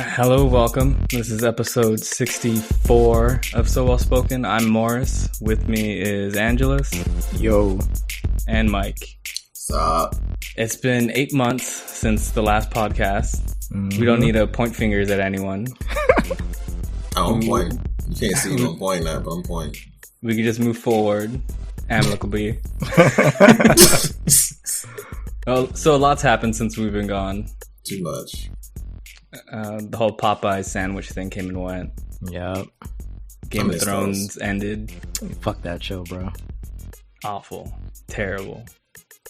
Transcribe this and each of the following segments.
Hello, welcome. This is episode 64 of So Well Spoken. I'm Morris. With me is Angelus. Yo. And Mike. What's up? It's been 8 months since the last podcast. We don't need to point fingers at anyone. I'm pointing. You can't see me pointing at, but I'm pointing. We can just move forward amicably. So a lot's happened since we've been gone. Too much. The whole Popeye sandwich thing came and went. Yep. Game of Thrones ended. Fuck that show, bro. Awful. Terrible.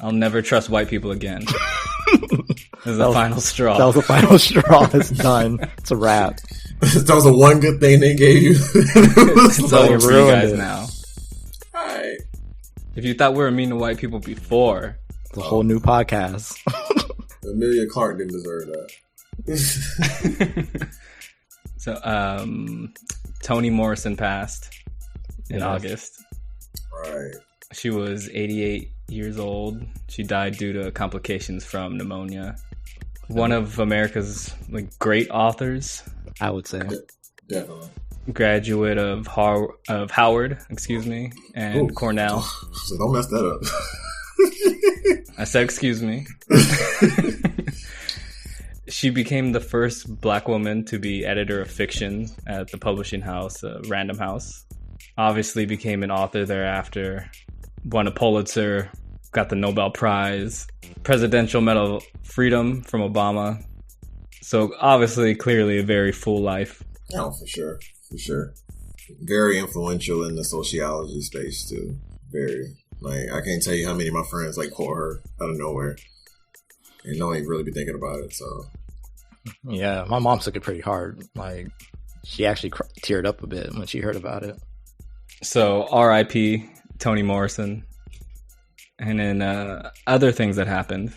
I'll never trust white people again. This is the final straw. That was the final straw. It's done. It's a wrap. That was the one good thing they gave you. It's over for you guys now. Alright. If you thought we were mean to white people before, It's a whole new podcast. Amelia Clark didn't deserve that. So, Toni Morrison passed in August. Right. She was 88 years old. She died due to complications from pneumonia. One of America's great authors. I would say. Definitely. Graduate of Howard, and Cornell. So don't mess that up. I said excuse me. She became the first black woman to be editor of fiction at the publishing house, Random House. Obviously became an author thereafter. Won a Pulitzer, got the Nobel Prize, Presidential Medal of Freedom from Obama. So obviously, clearly a very full life. Oh, for sure. For sure. Very influential in the sociology space, too. Very. I can't tell you how many of my friends quote her out of nowhere. And don't even really be thinking about it, so. Yeah, my mom took it pretty hard. She actually teared up a bit when she heard about it. So, R.I.P. Toni Morrison. And then other things that happened.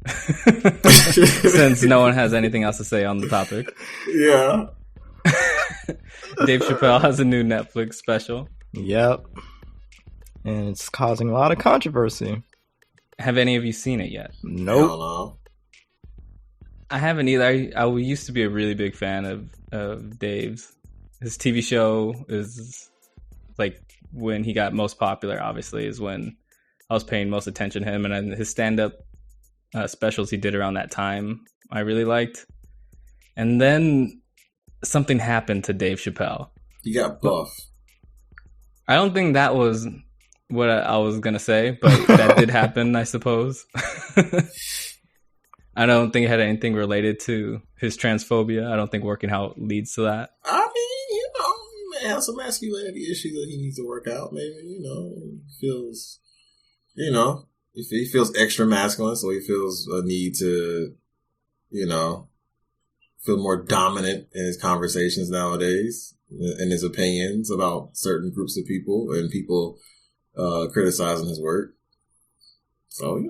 Since no one has anything else to say on the topic. Yeah. Dave Chappelle has a new Netflix special. Yep. And it's causing a lot of controversy. Have any of you seen it yet? Nope. I haven't either. I used to be a really big fan of Dave's. His TV show is when he got most popular, obviously, is when I was paying most attention to him. And then his stand-up specials he did around that time, I really liked. And then something happened to Dave Chappelle. He got buff. I don't think that was what I was going to say, but that did happen, I suppose. I don't think it had anything related to his transphobia. I don't think working out leads to that. I mean, he may have some masculinity issues that he needs to work out. Maybe, he feels, if he feels extra masculine, so he feels a need to, feel more dominant in his conversations nowadays and his opinions about certain groups of people and people criticizing his work. So,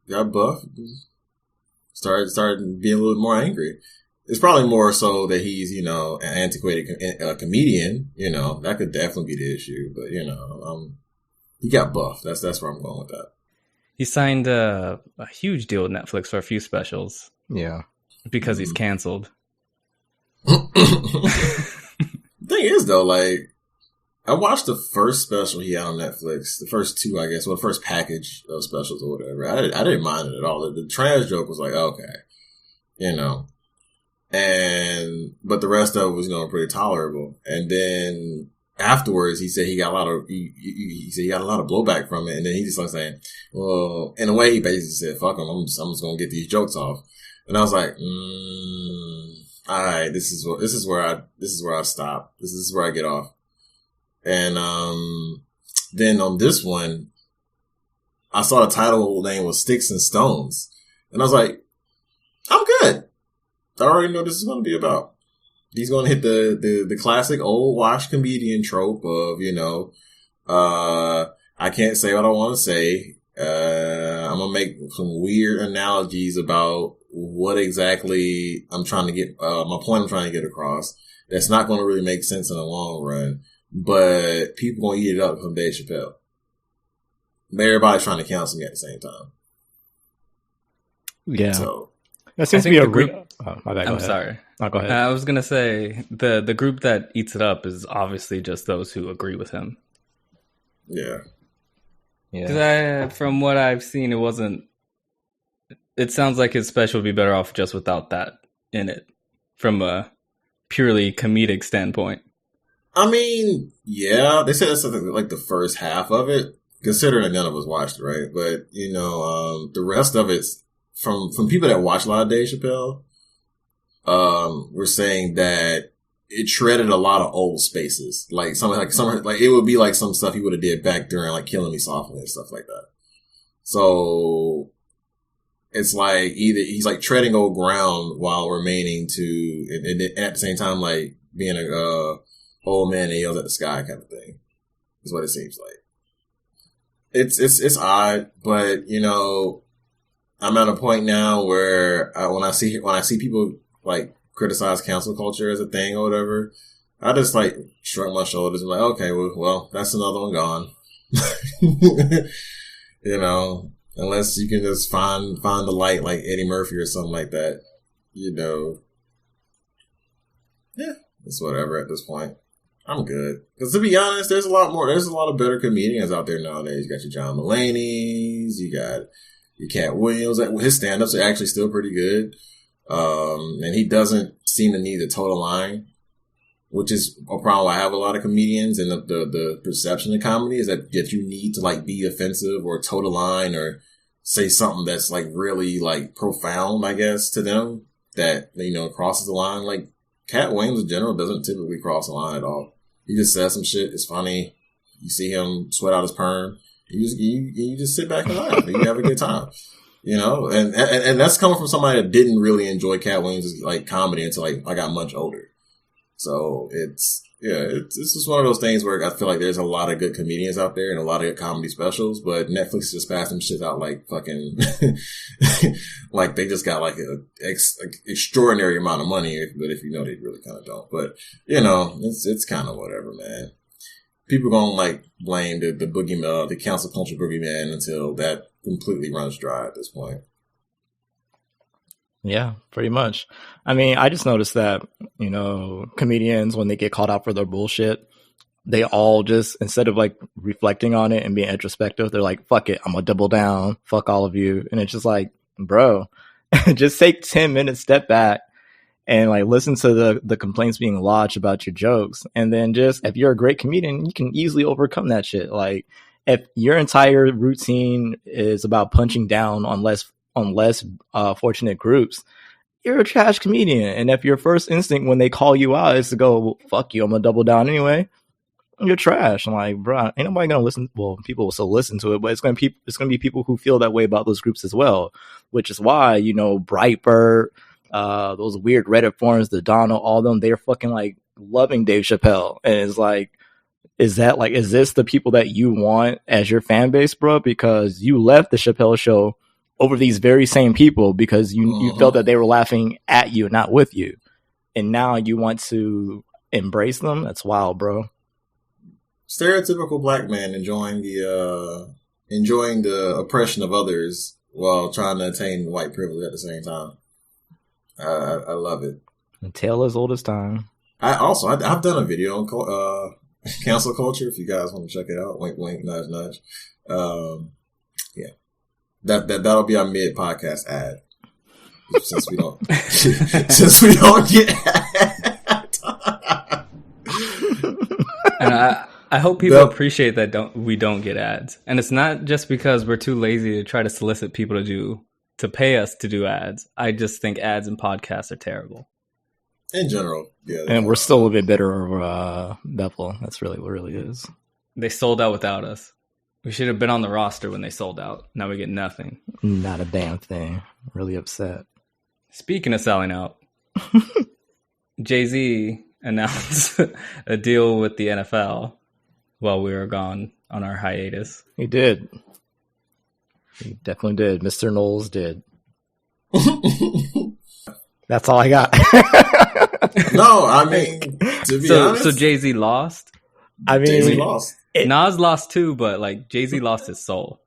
got buff. Started being a little bit more angry. It's probably more so that he's, an antiquated comedian. That could definitely be the issue. But, he got buff. That's where I'm going with that. He signed a huge deal with Netflix for a few specials. Yeah. Because he's canceled. The thing is, though, I watched the first special he had on Netflix, the first two, I guess, the first package of specials or whatever. I didn't mind it at all. The trans joke was okay, but the rest of it was, pretty tolerable. And then afterwards, he said he got a lot of, he said he got a lot of blowback from it. And then he just started saying, well, in a way, he basically said, fuck him, I'm just going to get these jokes off. And I was like, all right, this is where I stop. This is where I get off. And then on this one, I saw the title name was Sticks and Stones. And I was like, I'm good. I already know what this is going to be about. He's going to hit the classic old wash comedian trope of, I can't say what I want to say. I'm going to make some weird analogies about what exactly I'm trying to get, my point I'm trying to get across. That's not going to really make sense in the long run. But people gonna eat it up from Dave Chappelle. Everybody's trying to cancel me at the same time. Yeah. So that seems to be Oh, my bad. I'm sorry. Oh, go ahead. I was gonna say the group that eats it up is obviously just those who agree with him. Yeah. Because from what I've seen, it wasn't. It sounds like his special would be better off just without that in it, from a purely comedic standpoint. I mean, yeah, they said that's something like the first half of it, considering that none of us watched it, right? But the rest of it's from people that watch a lot of Dave Chappelle. We're saying that it shredded a lot of old spaces, like it would be like some stuff he would have did back during like Killing Me Softly and stuff like that. So it's like either he's like treading old ground while remaining and at the same time like being a old man that yells at the sky kind of thing is what it seems like. It's odd, but I'm at a point now where when I see people like criticize cancel culture as a thing or whatever, I just like shrug my shoulders and like, okay, well, that's another one gone. Unless you can just find the light like Eddie Murphy or something like that, yeah, it's whatever at this point. I'm good. Because to be honest, there's a lot of better comedians out there nowadays. You got your John Mulaney's, you got your Cat Williams. His stand-ups are actually still pretty good. And he doesn't seem to need to toe the line, which is a problem I have with a lot of comedians. And the perception of comedy is that you need to like be offensive or toe the line or say something that's like really like profound, I guess, to them that, crosses the line. Like Cat Williams in general doesn't typically cross the line at all. He just says some shit. It's funny. You see him sweat out his perm. You just sit back and laugh. And you have a good time. And that's coming from somebody that didn't really enjoy Cat Williams' like comedy until like I got much older. So it's just one of those things where I feel like there's a lot of good comedians out there and a lot of good comedy specials, but Netflix just passed them shit out like fucking like they just got like an extraordinary amount of money, but if they really kind of don't. But it's kind of whatever, man. People gonna like blame the boogeyman, the cancel culture boogeyman until that completely runs dry at this point. Yeah, pretty much. I mean, I just noticed that, comedians, when they get called out for their bullshit, they all just, instead of like reflecting on it and being introspective, they're like, fuck it, I'm gonna double down, fuck all of you. And it's just like, bro, just take 10 minutes, step back and like listen to the complaints being lodged about your jokes. And then just, if you're a great comedian, you can easily overcome that shit. Like if your entire routine is about punching down on less fortunate groups, you're a trash comedian. And if your first instinct when they call you out is to go, well, fuck you, I'm gonna double down anyway, you're trash. I'm like, bro, ain't nobody gonna listen. Well, people will still listen to it, but it's gonna be people who feel that way about those groups as well, which is why, Brightbird, those weird Reddit forums, the Donald, all of them, they're fucking like loving Dave Chappelle. And it's like, is this the people that you want as your fan base, bro? Because you left the Chappelle show over these very same people because you felt that they were laughing at you, not with you. And now you want to embrace them? That's wild, bro. Stereotypical black man enjoying the oppression of others while trying to attain white privilege at the same time. I love it. A tale as old as time. I've done a video on cancel culture. If you guys want to check it out, wink, wink, nudge, nudge. Yeah. That'll be our mid podcast ad. Since we don't get ad. And I hope people appreciate that we don't get ads. And it's not just because we're too lazy to try to solicit people to pay us to do ads. I just think ads and podcasts are terrible. In general, yeah. And we're still a bit bitter over Bevel. That's really what it really is. They sold out without us. We should have been on the roster when they sold out. Now we get nothing. Not a damn thing. Really upset. Speaking of selling out, Jay-Z announced a deal with the NFL while we were gone on our hiatus. He did. He definitely did. Mr. Knowles did. That's all I got. No, I mean, to be honest. So Jay-Z lost? Jay-Z lost. Nas lost too, but like Jay-Z lost his soul.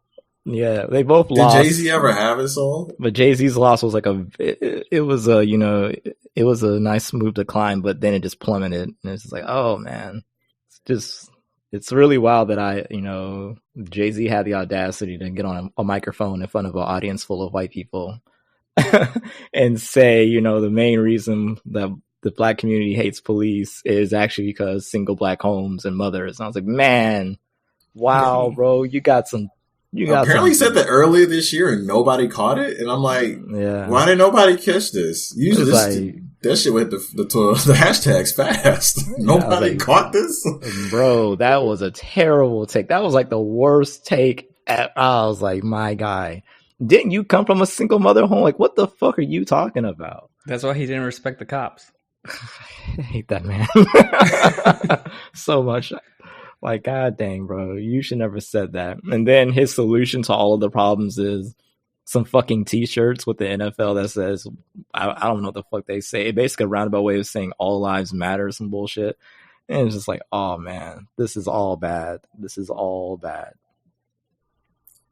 Yeah, they both Did lost. Jay-Z ever have his soul? But Jay-Z's loss was like it was a, it was a nice smooth decline, but then it just plummeted. And it's just like, oh man, it's really wild that Jay-Z had the audacity to get on a microphone in front of an audience full of white people and say, the main reason that the black community hates police is actually because single black homes and mothers. And I was like, man, wow, bro, you got some. Apparently, he said that earlier this year and nobody caught it. And I'm like, why did nobody catch this? Usually, that shit went the hashtags fast. Nobody caught this, bro. That was a terrible take. That was like the worst take. I was like, my guy, didn't you come from a single mother home? Like, what the fuck are you talking about? That's why he didn't respect the cops. I hate that man so much. Like, god dang, bro, you should never said that. And then his solution to all of the problems is some fucking t-shirts with the NFL that says, I don't know what the fuck they say. It basically a roundabout way of saying all lives matter, some bullshit. And it's just like, oh man, this is all bad. This is all bad.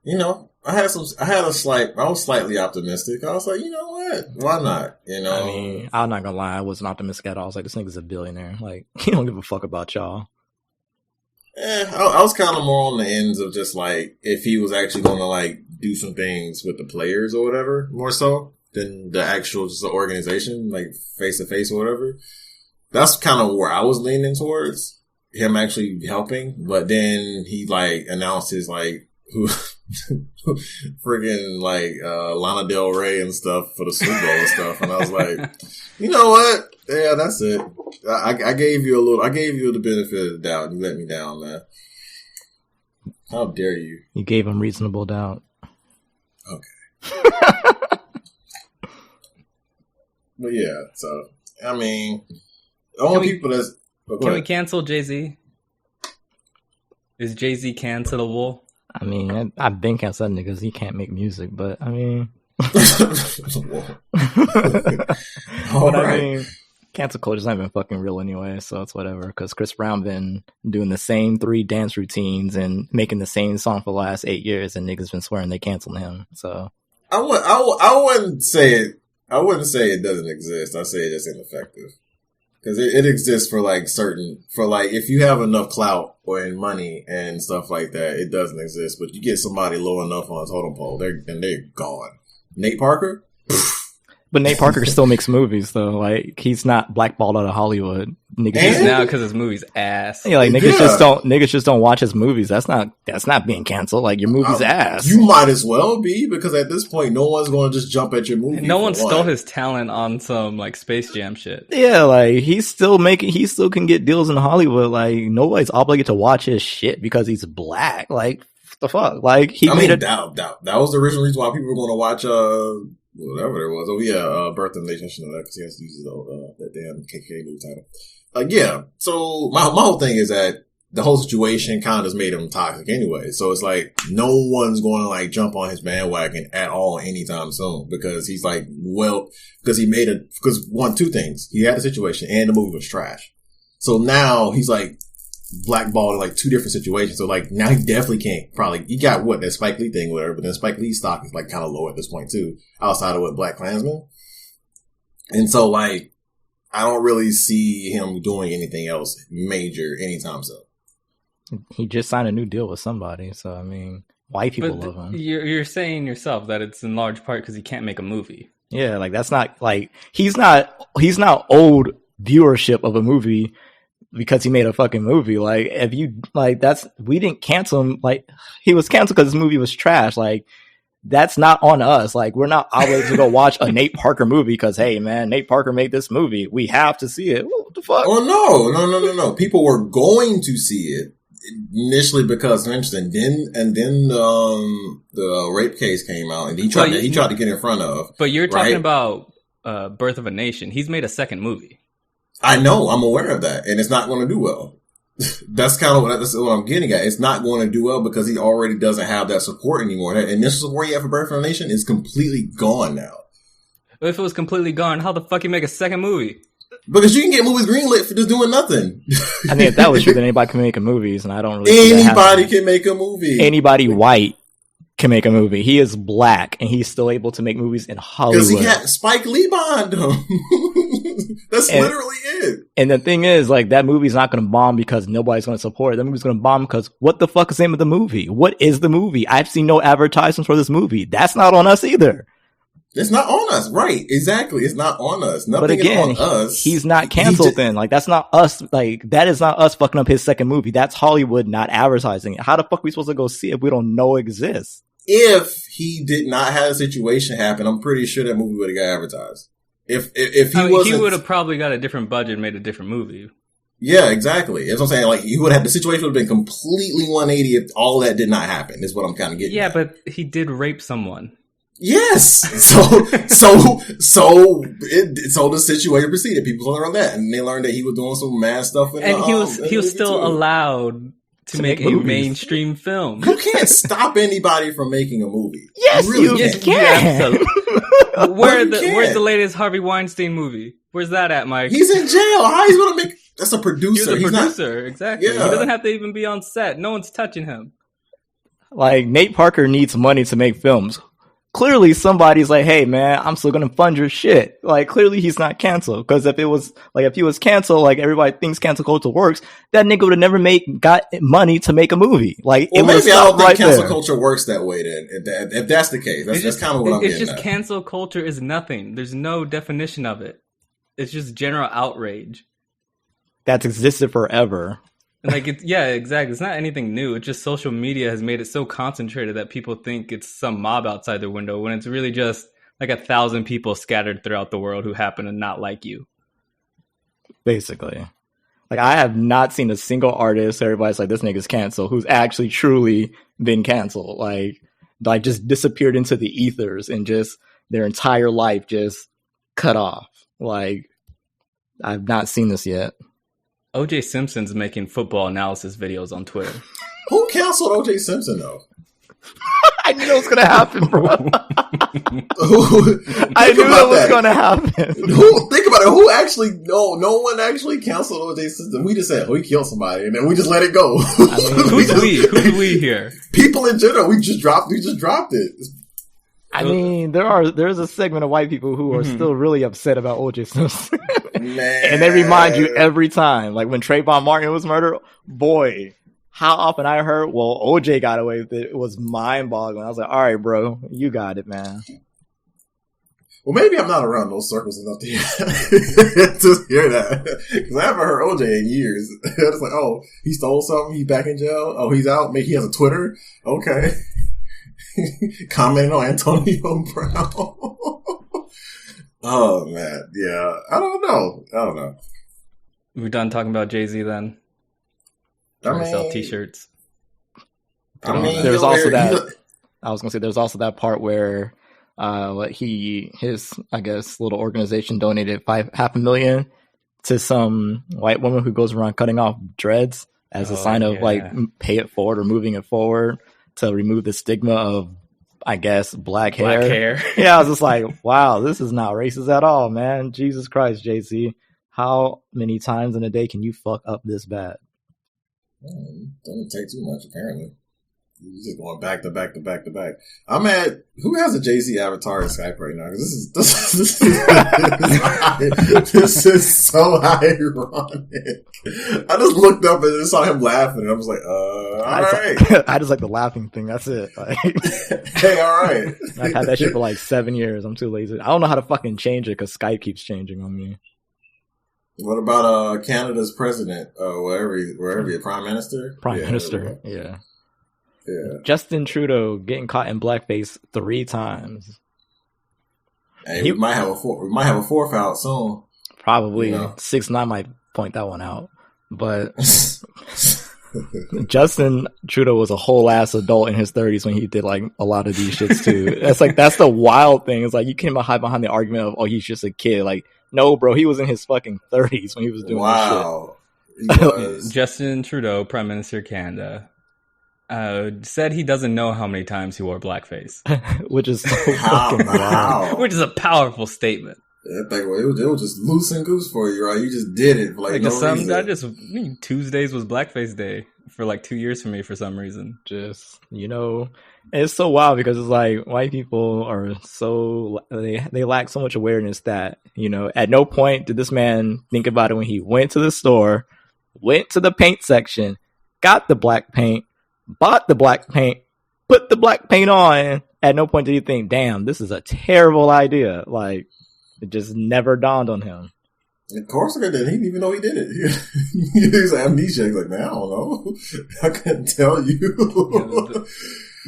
I was slightly optimistic. I was like, you know what? Why not? I mean, I'm not gonna lie, I wasn't optimistic at all. I was like, this nigga's a billionaire. Like, he don't give a fuck about y'all. I was kind of more on the ends of just like if he was actually going to like do some things with the players or whatever, more so than the actual just the organization, like face to face or whatever. That's kind of where I was leaning towards him actually helping. But then he like announced his like friggin' like Lana Del Rey and stuff for the Super Bowl and stuff, and I was like, you know what? Yeah, that's it. I gave you the benefit of the doubt, and you let me down, man. How dare you? You gave him reasonable doubt. Okay. But yeah, so I mean, the only people that's can we cancel Jay-Z? Is Jay-Z cancelable? I mean, I've been canceled because he can't make music, but I mean, I mean, cancel culture's not even fucking real anyway, so it's whatever. Because Chris Brown been doing the same 3 dance routines and making the same song for the last 8 years, and niggas been swearing they canceled him. So I wouldn't say it. I wouldn't say it doesn't exist. I say it's ineffective. Because it exists for if you have enough clout or money and stuff like that, it doesn't exist. But you get somebody low enough on a totem pole, they're gone. Nate Parker? But Nate Parker still makes movies, though. Like, he's not blackballed out of Hollywood. Niggas now because his movie's ass. Yeah, like niggas just don't watch his movies. That's not being canceled. Like, your movie's ass. You might as well be, because at this point, no one's going to just jump at your movie. No one stole his talent on some like Space Jam shit. Yeah, like he still can get deals in Hollywood. Like, nobody's obligated to watch his shit because he's black. Like, what the fuck? Like, that was the original reason why people were going to watch whatever it was. Oh yeah, Birth of the Nation. I should know that because he has to use that damn KKK movie title. Yeah. So my whole thing is that the whole situation kind of just made him toxic anyway. So it's like no one's going to like jump on his bandwagon at all anytime soon, because he's like, because two things. He had a situation and the movie was trash. So now he's like blackballed in like 2 different situations. So like now he definitely can't he got that Spike Lee thing, whatever, but then Spike Lee's stock is like kind of low at this point too, outside of Black Klansman. And so like, I don't really see him doing anything else major anytime soon. He just signed a new deal with somebody. So I mean, white people love him. You're saying yourself that it's in large part because he can't make a movie. Yeah. Like, that's not like, he's not old viewership of a movie because he made a fucking movie. Like, if you like, we didn't cancel him. Like, he was canceled because his movie was trash. Like, that's not on us. Like, we're not obligated to go watch a Nate Parker movie because, hey man, Nate Parker made this movie, we have to see it. What the fuck? Oh no. People were going to see it initially because they're interested. And then the rape case came out, and he tried to get in front of. But you're talking about Birth of a Nation. He's made a second movie. I know, I'm aware of that, and it's not going to do well. That's what I'm getting at. It's not going to do well because he already doesn't have that support anymore. That initial support he had for Birth of a Nation is completely gone now. If it was completely gone, how the fuck you make a second movie? Because you can get movies greenlit for just doing nothing. I mean, if that was true, then anybody can make movies, and I don't really. Anybody can make a movie. Anybody white can make a movie. He is black, and he's still able to make movies in Hollywood. Because he had Spike Lee behind him. That's literally it. And the thing is, like, that movie's not going to bomb because nobody's going to support it. That movie's going to bomb because what the fuck is the name of the movie? What is the movie? I've seen no advertisements for this movie. That's not on us either. It's not on us. Right. Exactly. It's not on us. Nothing but again, is on us. He's not canceled then. Like, that's not us. Like, that is not us fucking up his second movie. That's Hollywood not advertising it. How the fuck are we supposed to go see it if we don't know it exists? If he did not have a situation happen, I'm pretty sure that movie would have got advertised. If he would have probably got a different budget and made a different movie. Yeah, exactly. That's what I'm saying. Like, he would have, the situation would have been completely 180 if all that did not happen, is what I'm kind of getting at. But he did rape someone. Yes. So the situation proceeded. People learned that, and they learned that he was doing some mad stuff. And he was still allowed to make a mainstream film. You can't stop anybody from making a movie. Yes, you can. Where's the latest Harvey Weinstein movie? Where's that at, Mike? He's in jail. How he's gonna make? That's a producer. He's a producer, exactly. Yeah. He doesn't have to even be on set. No one's touching him. Like, Nate Parker needs money to make films. Clearly, somebody's like, "Hey, man, I'm still gonna fund your shit." Like, clearly, he's not canceled. Because if he was canceled, like everybody thinks cancel culture works, that nigga would have never got money to make a movie. Like, well, maybe I don't think cancel culture works that way. Then, if that's the case, that's kind of what I'm getting at. It's just cancel culture is nothing. There's no definition of it. It's just general outrage that's existed forever. Like, exactly. It's not anything new. It's just social media has made it so concentrated that people think it's some mob outside their window when it's really just like 1,000 people scattered throughout the world who happen to not like you. Basically. Like, I have not seen a single artist, everybody's like, this nigga's canceled, who's actually truly been canceled. Like just disappeared into the ethers and just their entire life just cut off. Like, I've not seen this yet. O.J. Simpson's making football analysis videos on Twitter. Who canceled O.J. Simpson, though? I knew it was going to happen, bro. I knew it was going to happen. Think about it. Who actually, no one actually canceled O.J. Simpson. We just said, he killed somebody, and then we just let it go. I mean, who's we here? People in general, we just dropped it. I mean, there's a segment of white people who are still really upset about O.J. Simpson. Man. And they remind you every time. Like, when Trayvon Martin was murdered, boy, how often I heard, well, O.J. got away with it. It was mind-boggling. I was like, all right, bro, you got it, man. Well, maybe I'm not around those circles enough to hear that. Because I haven't heard O.J. in years. It's like, oh, he stole something, he's back in jail, oh, he's out, maybe he has a Twitter, okay. Commenting on Antonio Brown. Oh, man. Yeah. I don't know. We done talking about Jay-Z then? Trying to sell t-shirts. There's also that. I was going to say, there's also that part where his, I guess, little organization donated $500,000 to some white woman who goes around cutting off dreads as a sign of, like, pay it forward or moving it forward to remove the stigma of, I guess, black hair. Yeah, I was just like, wow, this is not racist at all, man. Jesus Christ, JC. How many times in a day can you fuck up this bad? Doesn't take too much, apparently. He's just going back to back to back to back. I'm at, who has a Jay-Z avatar in Skype right now? Because this is so ironic. I just looked up and just saw him laughing, and I was like, all right. I just like the laughing thing. That's it. Like, hey, all right. I've had that shit for like 7 years. I'm too lazy. I don't know how to fucking change it because Skype keeps changing on me. What about Canada's president? Wherever he Prime Minister? Prime Minister, yeah. Justin Trudeau getting caught in blackface 3 times. Hey, we might have a fourth out soon. Probably 6ix9ine might point that one out, but Justin Trudeau was a whole ass adult in his 30s when he did like a lot of these shits too. That's the wild thing. It's like you can't hide behind the argument of he's just a kid. Like, no, bro, he was in his fucking 30s when he was doing this shit. Justin Trudeau, Prime Minister of Canada, said he doesn't know how many times he wore blackface. Which is so fucking wild. Which is a powerful statement. It was just loose and goose for you, right? You just did it for no reason. Tuesdays was blackface day. for like 2 years for me for some reason. Just, it's so wild because it's like white people are so, they lack so much awareness that, at no point did this man think about it when he went to the store, went to the paint section, got the black paint, bought the black paint, put the black paint on. At no point did he think, damn, this is a terrible idea. Like, it just never dawned on him. Of course I did. He didn't even know he did it. He was amnesia. He's like, man, I don't know. I couldn't tell you.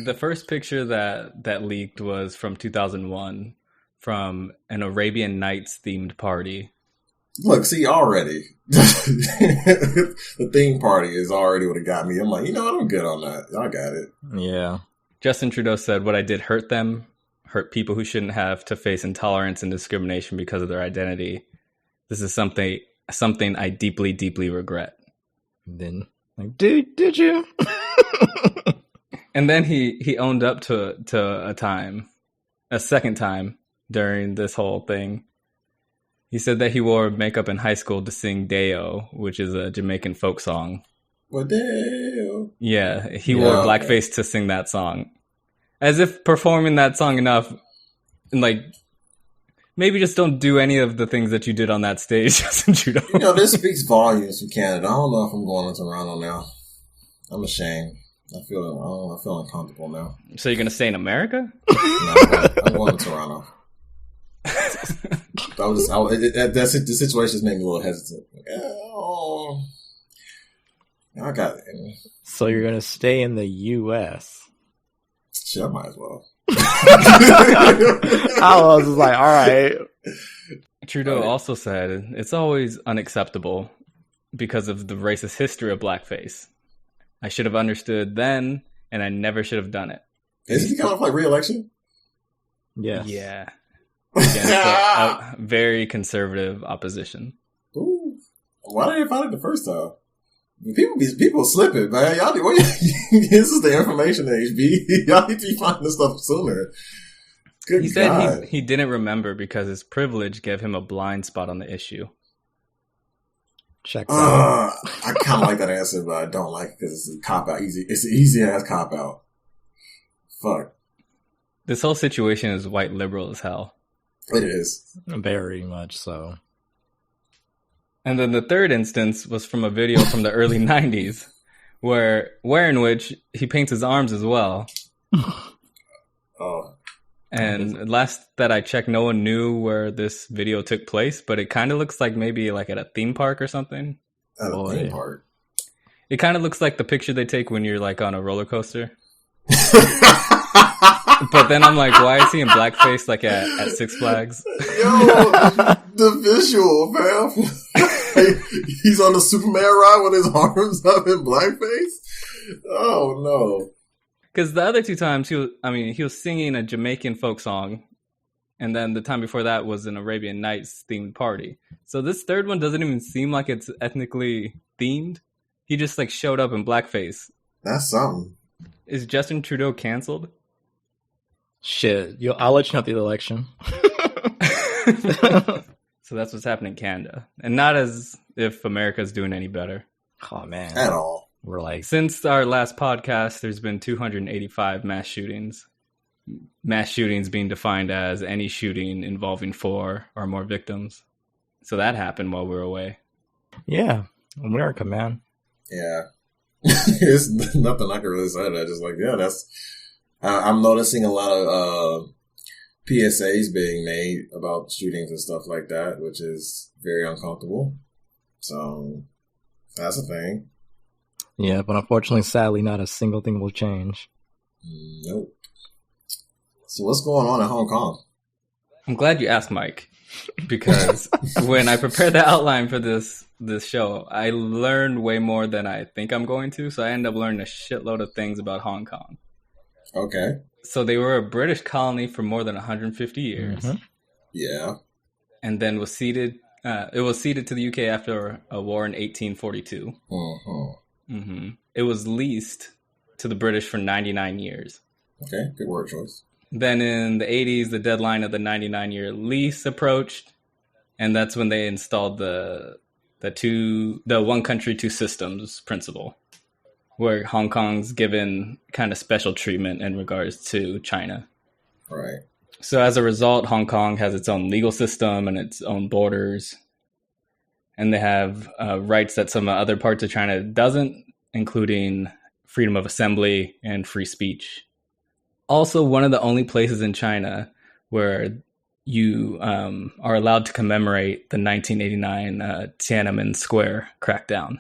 The first picture that leaked was from 2001 from an Arabian Nights themed party. Look, see, already. The theme party is already what it got me. I'm like, you know what? I'm good on that. I got it. Yeah. Justin Trudeau said, what I did hurt them, hurt people who shouldn't have to face intolerance and discrimination because of their identity. This is something I deeply, deeply regret. And then, like, did you? And then he owned up to a second time during this whole thing. He said that he wore makeup in high school to sing Deo, which is a Jamaican folk song. Well, Deo. Yeah, he wore blackface to sing that song. As if performing that song enough, and like, maybe just don't do any of the things that you did on that stage, Justin Trudeau. This speaks volumes for Canada. I don't know if I'm going to Toronto now. I'm ashamed. I feel uncomfortable now. So you're going to stay in America? No, I'm going to Toronto. The situation just made me a little hesitant. I got it. So you're going to stay in the U.S.? Shit, I might as well. I was just like, all right. Trudeau also said, it's always unacceptable because of the racist history of blackface. I should have understood then, and I never should have done it. Is he kind of like re-election? Yes. Yeah. Against a very conservative opposition. Ooh. Why didn't you find it the first time? People slipping, man. Y'all, this is the information age, B. Y'all need to be finding this stuff sooner. Good he God. Said he didn't remember because his privilege gave him a blind spot on the issue. Checks out. I kind of like that answer, but I don't like it because it's a cop-out. It's an easy-ass cop-out. Fuck. This whole situation is white liberal as hell. It is. Very much so. And then the third instance was from a video from the early 90s, in which he paints his arms as well. Oh. And last that I checked, no one knew where this video took place, but it kind of looks like maybe like at a theme park or something. At a theme park? It kind of looks like the picture they take when you're like on a roller coaster. But then I'm like, why is he in blackface like at Six Flags? Yo, the visual, fam. He's on the Superman ride with his arms up in blackface? Oh, no. Because the other two times, he was singing a Jamaican folk song, and then the time before that was an Arabian Nights themed party. So this third one doesn't even seem like it's ethnically themed. He just like showed up in blackface. That's something. Is Justin Trudeau canceled? Shit, I'll let you know after the election. So that's what's happening in Canada, and not as if America's doing any better. Oh man, at all. We're like, since our last podcast, there's been 285 mass shootings. Mass shootings being defined as any shooting involving 4 or more victims. So that happened while we were away. Yeah, America, man. Yeah, there's nothing I can really say to that. Just like, yeah, that's. I'm noticing a lot of PSAs being made about shootings and stuff like that, which is very uncomfortable. So that's a thing. Yeah, but unfortunately, sadly, not a single thing will change. Nope. So what's going on in Hong Kong? I'm glad you asked, Mike, because when I prepared the outline for this show, I learned way more than I think I'm going to. So I ended up learning a shitload of things about Hong Kong. Okay. So they were a British colony for more than 150 years. Mm-hmm. Yeah. And then was ceded. It was ceded to the UK after a war in 1842. Uh-huh. Mm-hmm. It was leased to the British for 99 years. Okay, good word choice. Then in the 80s, the deadline of the 99-year lease approached, and that's when they installed the one country, two systems principle, where Hong Kong's given kind of special treatment in regards to China. Right. So as a result, Hong Kong has its own legal system and its own borders. And they have rights that some other parts of China doesn't, including freedom of assembly and free speech. Also, one of the only places in China where you are allowed to commemorate the 1989 Tiananmen Square crackdown.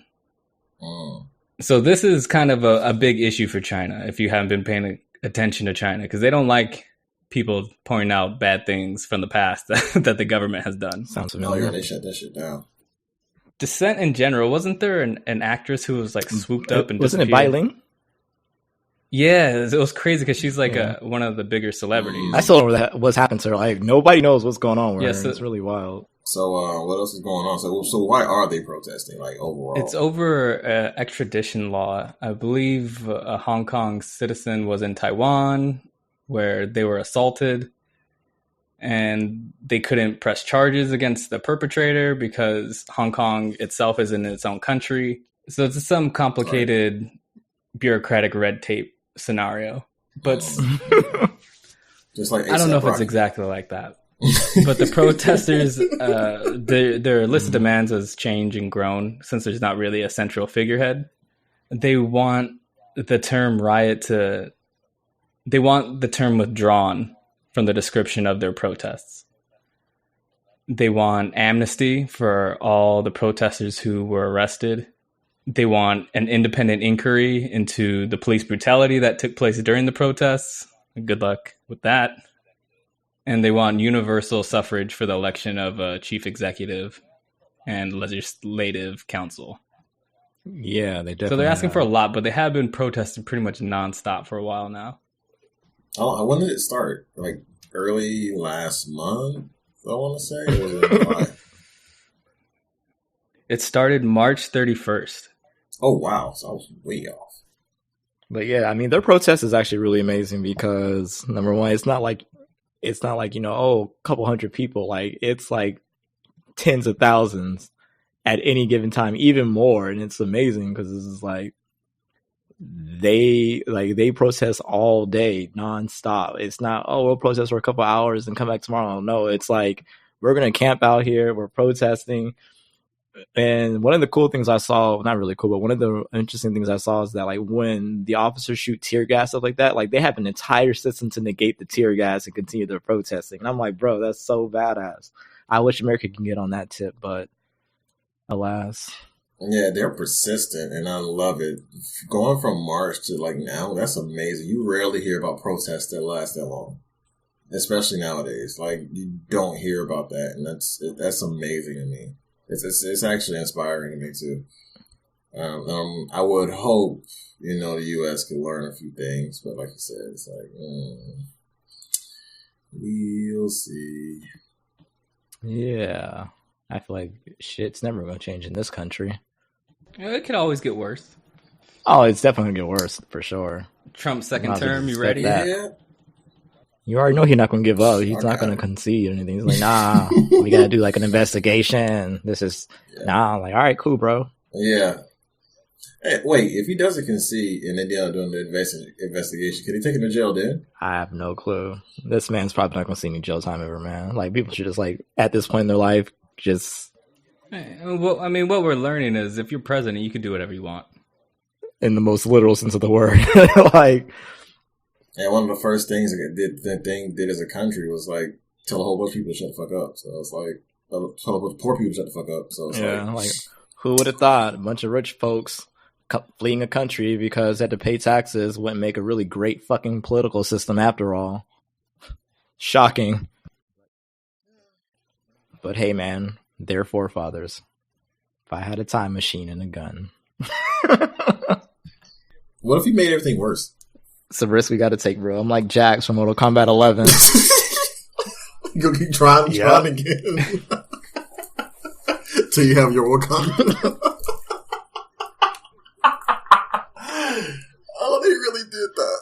So this is kind of a big issue for China, if you haven't been paying attention to China, because they don't like people pointing out bad things from the past that the government has done. Sounds Oh familiar. yeah, they shut that shit down. Dissent in general, wasn't there an actress who was like swooped up and wasn't it disappeared? Bai Ling? Yeah, it was crazy because she's like one of the bigger celebrities. I still don't know what's happened to her. Like nobody knows what's going on with her. So- It's really wild. So what else is going on? So why are they protesting? Like overall, It's over extradition law. I believe a Hong Kong citizen was in Taiwan where they were assaulted and they couldn't press charges against the perpetrator because Hong Kong itself is in its own country. So it's some complicated bureaucratic red tape scenario. But just like I don't know if A$AP it's Rocky. exactly like that. But the protesters, their list of demands has changed and grown since there's not really a central figurehead. They want the term riot they want the term withdrawn from the description of their protests. They want amnesty for all the protesters who were arrested. They want an independent inquiry into the police brutality that took place during the protests. Good luck with that. And they want universal suffrage for the election of a chief executive and legislative council. Yeah, they definitely. So they're asking have. for a lot, but they have been protesting pretty much nonstop for a while now. Oh, when did it start? Like early last month, I want to say. Or was it in July? It started March 31st. Oh wow, so I was way off. But yeah, I mean, their protest is actually really amazing because number one, it's not like a couple hundred people. Like it's like tens of thousands at any given time, even more, and it's amazing because this is like they protest all day nonstop. It's not we'll protest for a couple hours and come back tomorrow. No, it's like we're gonna camp out here. We're protesting. And one of the cool things I saw, not really cool, but one of the interesting things I saw is that like when the officers shoot tear gas, stuff like that, like they have an entire system to negate the tear gas and continue their protesting. And I'm like, bro, that's so badass. I wish America can get on that tip, but alas. Yeah, they're persistent, and I love it. Going from March to like now, that's amazing. You rarely hear about protests that last that long, especially nowadays. Like you don't hear about that, and that's amazing to me. It's actually inspiring to me too. I would hope the U.S. could learn a few things, but like you said, it's like we'll see. Yeah, I feel like shit's never gonna change in this country. It could always get worse. Oh, it's definitely gonna get worse for sure. Trump's second Might as well term, you just ready? expect that. Yeah. You already know he's not going to give up. He's not Okay. going to concede or anything. He's like, nah, we got to do like an investigation. This is, nah, I'm like, all right, cool, bro. Yeah. Hey, wait, if he doesn't concede and they doing the investigation, can he take him to jail then? I have no clue. This man's probably not going to see any jail time ever, man. Like, people should just, like, at this point in their life, just Well, I mean, what we're learning is if you're president, you can do whatever you want. in the most literal sense of the word. Like, And one of the first things that did as a country was like tell a whole bunch of people to shut the fuck up. So it's like tell a bunch of poor people to shut the fuck up. So it's yeah, like, who would have thought a bunch of rich folks fleeing a country because they had to pay taxes wouldn't make a really great fucking political system after all. Shocking. But hey, man, they're forefathers. If I had a time machine and a gun. what if he made everything worse? It's a risk we got to take, bro. I'm like Jax from Mortal Kombat 11. You'll keep trying Yep. again till you have your Wakanda. Oh, they really did that.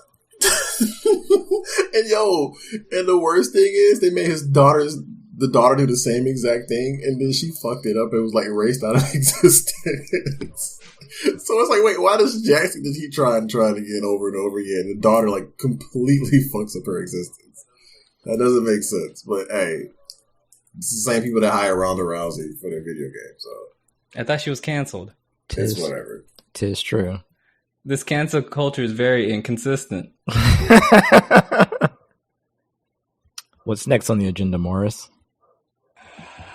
And the worst thing is they made the daughter do the same exact thing, and then she fucked it up and was like erased out of existence. So it's like, wait, why does Jackson just keep trying to get over and over again? The daughter like completely fucks up her existence. That doesn't make sense. But hey, it's the same people that hire Ronda Rousey for their video game. So I thought she was canceled. it's whatever. Tis true. This cancel culture is very inconsistent. What's next on the agenda, Morris?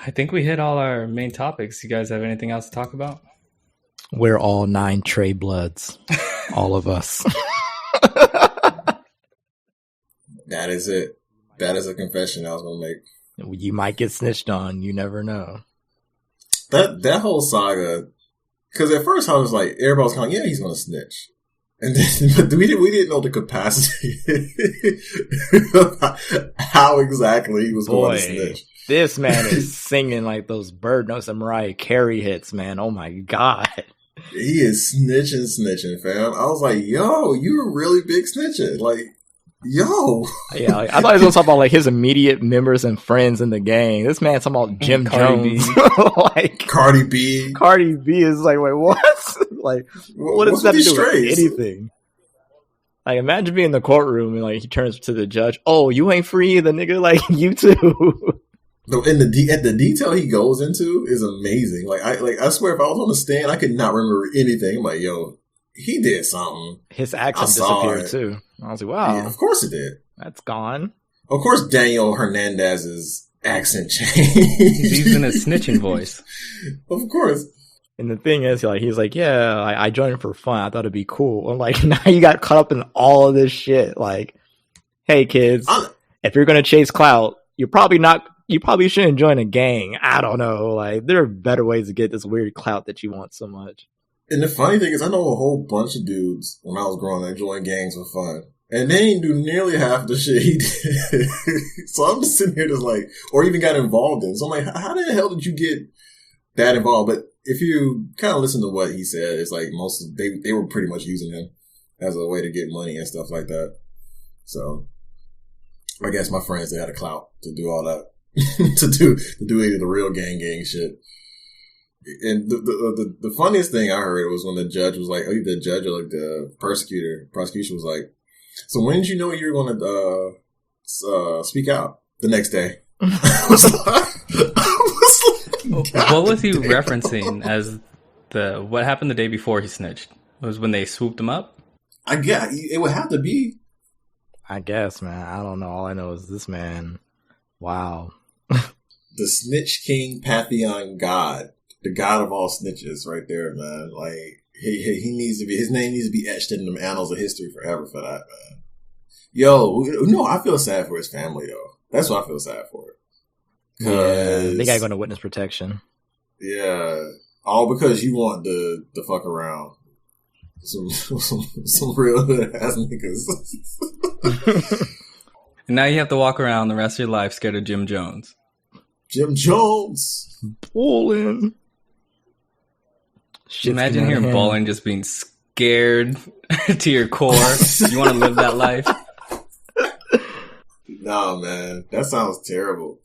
I think we hit all our main topics. You guys have anything else to talk about? We're all 9 Trey Bloods. All of us. That is it. That is a confession I was going to make. You might get snitched on. You never know. That whole saga, because at first I was like, everybody was kind of, yeah, he's going to snitch. And then but we didn't know the capacity, how exactly he was going to snitch. This man is singing like those bird notes and Mariah Carey hits, man. Oh my God. He is snitching, fam. I was like, yo, you're really big snitching. Like, yo. Yeah, like, I thought he was going to talk about like his immediate members and friends in the gang. This man talking about Jim Jones. Like Cardi B. Cardi B is like, wait, what? Like, what does that do with anything? Like, imagine being in the courtroom and like he turns to the judge. Oh, you ain't free, the nigga. Like, you too. No, and the detail he goes into is amazing. Like I swear, if I was on the stand, I could not remember anything. I'm like, yo, he did something. His accent disappeared too. I was like, wow, yeah, of course it did. That's gone. Of course, Daniel Hernandez's accent changed. He's using a snitching voice. Of course. And the thing is, like, he's like, yeah, I joined for fun. I thought it'd be cool. I'm like, now you got caught up in all of this shit. Like, hey kids, if you're gonna chase clout, you probably shouldn't join a gang. I don't know. Like, there are better ways to get this weird clout that you want so much. And the funny thing is, I know a whole bunch of dudes when I was growing up joined gangs for fun. And they didn't do nearly half the shit he did. So I'm just sitting here just like, or even got involved in. So I'm like, how the hell did you get that involved? But if you kind of listen to what he said, it's like they were pretty much using him as a way to get money and stuff like that. So I guess my friends, they had a clout to do all that. to do any of the real gang shit. And the funniest thing I heard was when the judge was like, the judge or like the prosecution was like, so when did you know you were going to speak out the next day? I was like, what was he referencing as what happened the day before he snitched? It was when they swooped him up? I guess it would have to be. I guess, man. I don't know. All I know is this man. Wow. The Snitch King Pantheon God. The God of all snitches right there, man. Like, he needs to be, his name needs to be etched in the annals of history forever for that, man. Yo, no, I feel sad for his family, though. That's what I feel sad for. Yeah, they gotta go into witness protection. Yeah. All because you want the fuck around. Some real ass niggas. And now you have to walk around the rest of your life scared of Jim Jones. Jim Jones. Bowling. Imagine hearing bowling just being scared to your core. You want to live that life? No, man. That sounds terrible.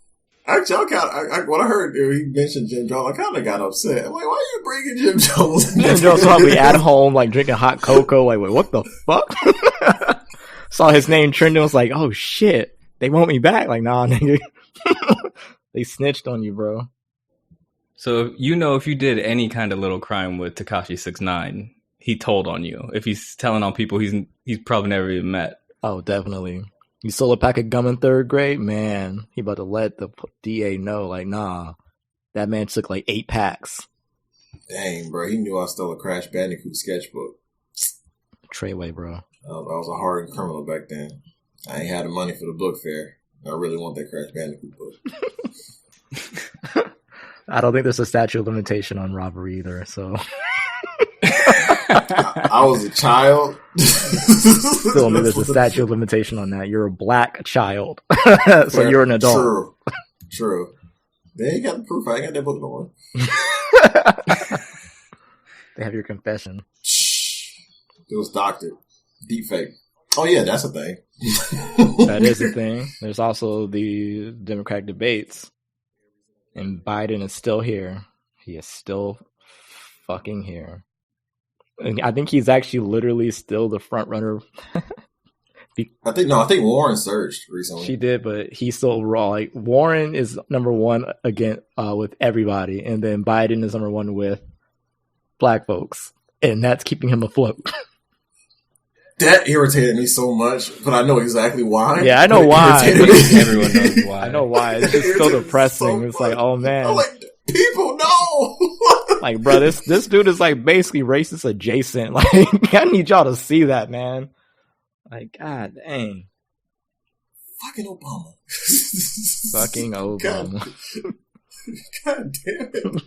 Actually, when I heard he mentioned Jim Jones, I kind of got upset. I'm like, why are you bringing Jim Jones? Jim Jones probably at home, like, drinking hot cocoa. Like, wait, what the fuck? Saw his name trending. Was like, oh, shit. They want me back. Like, nah, nigga. They snitched on you, bro. So, if you did any kind of little crime with Tekashi 6ix9ine, he told on you. If he's telling on people he's probably never even met. Oh, definitely. You stole a pack of gum in 3rd grade? Man, he about to let the DA know. Like, nah. That man took like 8 packs. Dang, bro. He knew I stole a Crash Bandicoot sketchbook. Treyway, bro. I was a hardened criminal back then. I ain't had the money for the book fair. I really want that Crash Bandicoot book. I don't think there's a statute of limitation on robbery either, so. I was a child. Still don't think there's a statute of limitation on that. You're a black child. So you're an adult. True. They ain't got the proof. I ain't got that book no more. They have your confession. It was doctored. Deep fake. Oh yeah, that's a thing. That is a thing. There's also the Democratic debates. And Biden is still here. He is still fucking here. I think he's actually literally still the front runner. I think Warren surged recently. She did, but he's still raw. Like Warren is number one again with everybody, and then Biden is number one with black folks, and that's keeping him afloat. That irritated me so much, but I know exactly why. Yeah, I know why. Everyone knows why. I know why. It's just so depressing. It's like, oh man. I'm like, people know. Like, bro, this dude is like basically racist adjacent. Like, I need y'all to see that, man. Like, god dang. Fucking Obama. Fucking Obama. God damn it.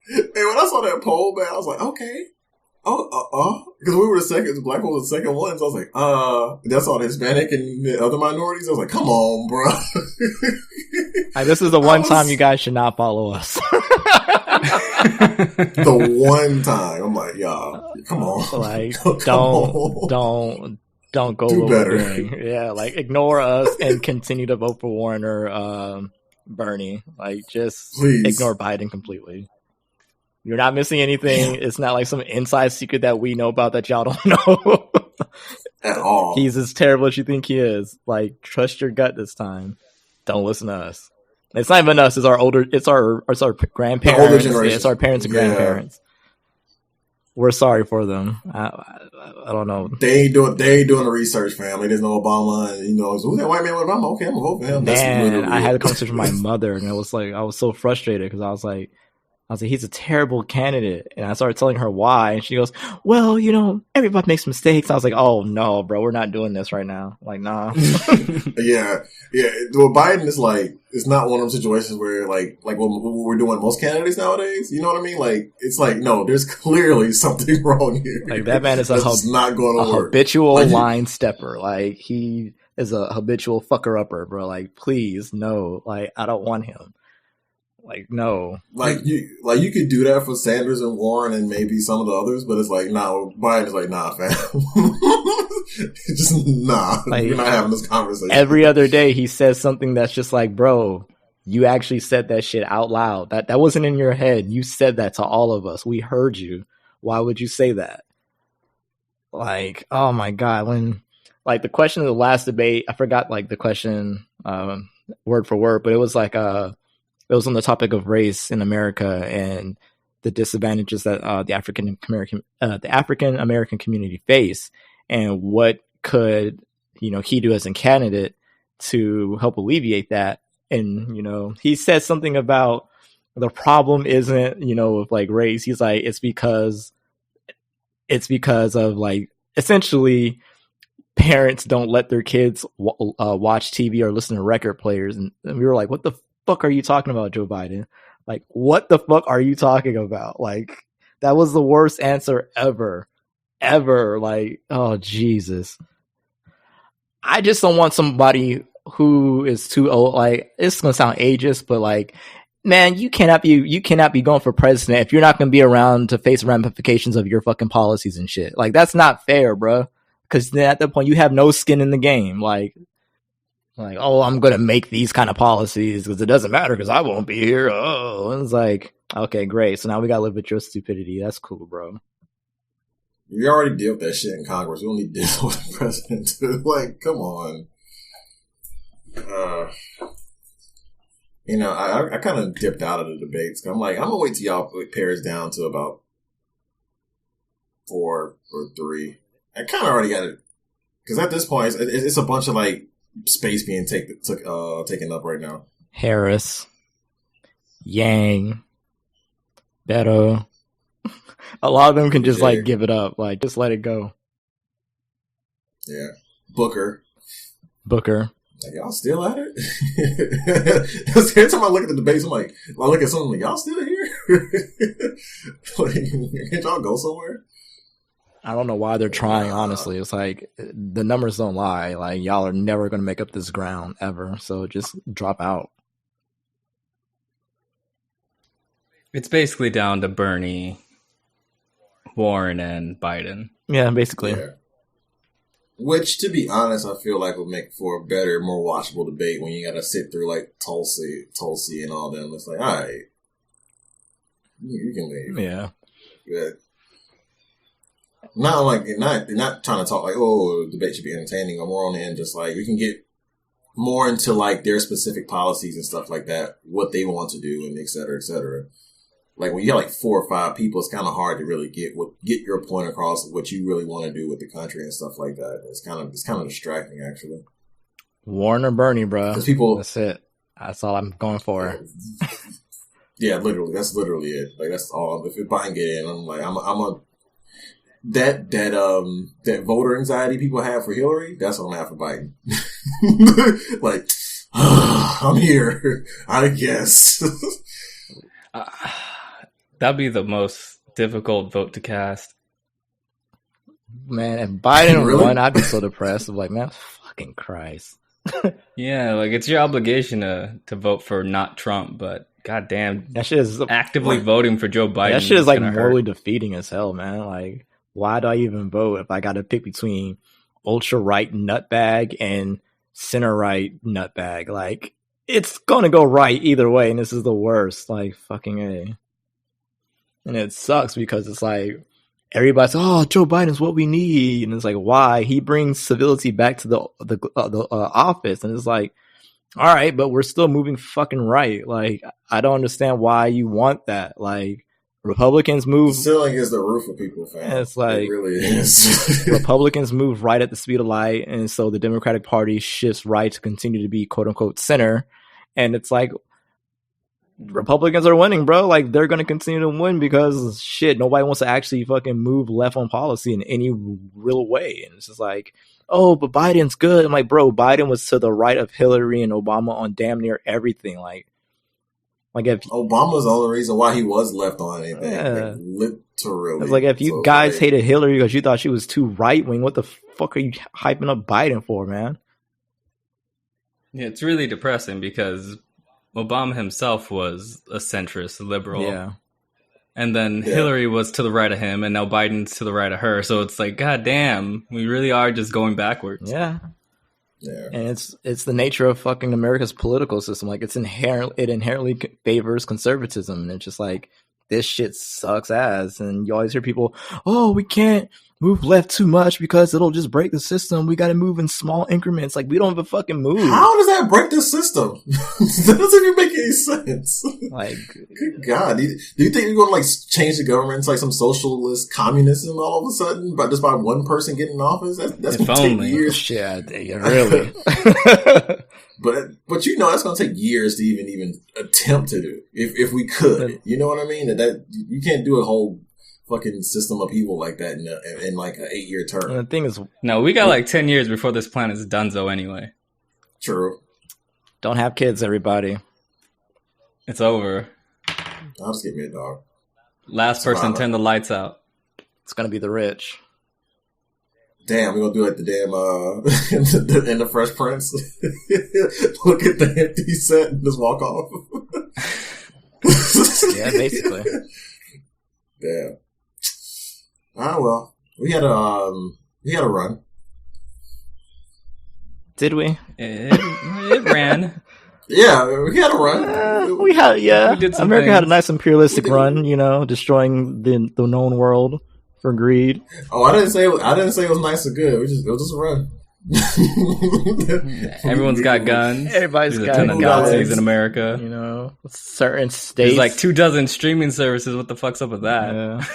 Hey, when I saw that poll, man, I was like, okay. Because we were the black people were the second ones. I was like, that's all the Hispanic and the other minorities. I was like, come on, bro. Like, this is the one time you guys should not follow us. The one time. I'm like, y'all, come on. Like, don't go do better. Yeah, like, ignore us and continue to vote for Warren or Bernie. Like, just Please. Ignore Biden completely. You're not missing anything. It's not like some inside secret that we know about that y'all don't know. At all. He's as terrible as you think he is. Like, trust your gut this time. Don't listen to us. It's not even us. It's our grandparents. The older generation. It's our parents and grandparents. We're sorry for them. I don't know. They ain't doing the research, family. There's no Obama, and who's that white man with Obama? Okay, I'm gonna vote for him. Man, I had a conversation with my mother, and it was like I was so frustrated because I was like, he's a terrible candidate. And I started telling her why. And she goes, well, everybody makes mistakes. I was like, oh, no, bro, we're not doing this right now. Like, nah. Yeah. Well, Biden is like, it's not one of those situations where like what we're doing most candidates nowadays. You know what I mean? Like, it's like, no, there's clearly something wrong here. Like, that man is not going to work. Habitual line stepper. Like, he is a habitual fucker upper, bro. Like, please, no. Like, I don't want him. Like, no. Like you could do that for Sanders and Warren and maybe some of the others, but it's like, nah, Biden is like, nah, fam. Just nah. Like, we're not having this conversation. Every other day he says something that's just like, bro, you actually said that shit out loud. That wasn't in your head. You said that to all of us. We heard you. Why would you say that? Like, oh my God. When, like, the question of the last debate, I forgot, like, the question word for word, but it was like, it was on the topic of race in America and the disadvantages that the African American community face, and what could he do as a candidate to help alleviate that. And he said something about the problem isn't with like race. He's like, it's because of like essentially parents don't let their kids watch TV or listen to record players, and we were like, what the fuck are you talking about, Joe Biden? Like, what the fuck are you talking about? Like, that was the worst answer ever. Like, oh Jesus. I just don't want somebody who is too old. Like, it's gonna sound ageist, but like, man, you cannot be going for president if you're not gonna be around to face ramifications of your fucking policies and shit. Like, that's not fair, bro. Because then at that point you have no skin in the game. Like, oh, I'm going to make these kind of policies because it doesn't matter because I won't be here. Oh, and it's like, okay, great. So now we got to live with your stupidity. That's cool, bro. We already deal with that shit in Congress. We don't need to deal with the president. Like, come on. I kind of dipped out of the debates. I'm like, I'm going to wait till y'all pare down to about 4 or 3. I kind of already got it. Because at this point, it's a bunch of like, space being taken up right now. Harris, Yang, Beto. A lot of them can just like give it up, like just let it go. Yeah, Booker. Like, y'all still at it? Every time I look at the debates, I look at something like, y'all still here? Like, can't y'all go somewhere? I don't know why they're trying, honestly. It's like, the numbers don't lie. Like, y'all are never going to make up this ground, ever. So just drop out. It's basically down to Bernie, Warren, and Biden. Yeah, basically. Yeah. Which, to be honest, I feel like would make for a better, more watchable debate when you got to sit through, like, Tulsi and all them. It's like, all right. You can leave. Yeah. Good. not trying to talk like, oh, debate should be entertaining, or more on the end, just like we can get more into like their specific policies and stuff like that, what they want to do, and et cetera, et cetera. Like when you got like 4 or 5 people, it's kind of hard to really get your point across, what you really want to do with the country and stuff like that. It's kind of distracting, actually. Warren or Bernie, bro. Because people, that's it. That's all I'm going for. Yeah, literally, that's literally it. Like that's all. If Biden get in, I'm like, that voter anxiety people have for Hillary, that's what I'm have for Biden. Like, I'm here, I guess. That'd be the most difficult vote to cast. Man, if Biden Really? won, I'd be so depressed. I'm like, man, fucking Christ. Yeah, like it's your obligation to vote for not Trump, but goddamn, That shit is actively voting for Joe Biden. that shit is like gonna morally hurt. defeating as hell, man. Like, why do I even vote if I got to pick between ultra right nutbag and center right nutbag? Like, it's gonna go right either way, and this is the worst. Like, fucking A. And it sucks because it's like everybody's, oh, Joe Biden's what we need, and it's like, why? He brings civility back to the office, and it's like, all right, but we're still moving fucking right. Like, I don't understand why you want that. Like, Republicans move. The ceiling is the roof of people, fam. It's like, it really is. Republicans move right at the speed of light, and so the Democratic Party shifts right to continue to be quote unquote center. And it's like, Republicans are winning, bro. Like, they're going to continue to win because shit, nobody wants to actually fucking move left on policy in any real way. And it's just like, oh, but Biden's good. I'm like, bro, Biden was to the right of Hillary and Obama on damn near everything. Like if Obama's the only reason why he was left on anything. Yeah. Like, literally. it's like, if you guys hated Hillary because you thought she was too right wing, what the fuck are you hyping up Biden for, man? Yeah, it's really depressing because Obama himself was a centrist liberal. Yeah. And then Hillary was to the right of him, and now Biden's to the right of her. So it's like, god damn, we really are just going backwards. Yeah. Yeah. And it's the nature of fucking America's political system. Like, it inherently favors conservatism, and it's just like, this shit sucks ass. And you always hear people, oh, we can't move left too much because it'll just break the system. We got to move in small increments. Like, we don't even fucking move. How does that break the system? That doesn't even make any sense. Like, good God, do you think you're going to like change the government to like some socialist communism all of a sudden, but just by one person getting in office? That's If going to take only. years. shit, yeah, really. But you know that's going to take years to even attempt to do if we could. You know what I mean? That you can't do a whole fucking system upheaval like that in like an 8-year term. And the thing is, No, we got like 10 years before this planet's donezo anyway. True. don't have kids, everybody. It's over. I'll just get me a dog. Last person, turn the lights out. It's gonna be the rich. Damn, we're gonna do it the damn in the Fresh Prince. Look at the empty set and just walk off. Yeah, basically. Damn. Ah well. We had a run. Did we? It ran. Yeah, we had a run. We had, yeah. We did some America had a things. nice imperialistic run, you know, destroying the known world for greed. Oh, I didn't say it was nice or good. It was just a run. Everyone's got guns. Everybody's There's got a ton of guns. Nazis in America. You know, certain states. There's like 24 streaming services. What the fuck's up with that? Yeah.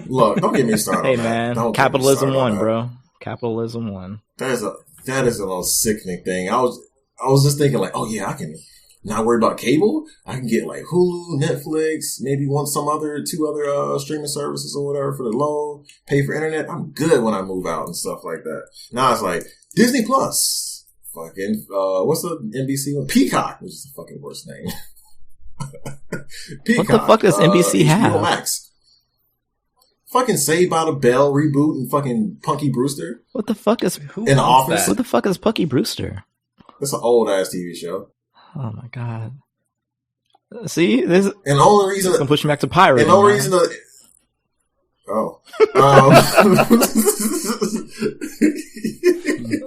Look, don't get me started. Hey on that. man, Don't get me capitalism started on won, that. bro. Capitalism won. That is the most sickening thing. I was just thinking like, oh yeah, I can not worry about cable. I can get like Hulu, Netflix, maybe two other streaming services or whatever for the low. Pay for internet. I'm good when I move out and stuff like that. Now it's like Disney Plus, fucking what's the NBC one? Peacock, which is the fucking worst name. Peacock, What the fuck does NBC HBO have? Max. Fucking Saved by the Bell reboot and fucking Punky Brewster. What the fuck is Who In the wants office? that? what the fuck is Punky Brewster? That's an old ass TV show. Oh my god. See, this is And the only reason gonna push me back to pirating. And the only man. reason that... Oh.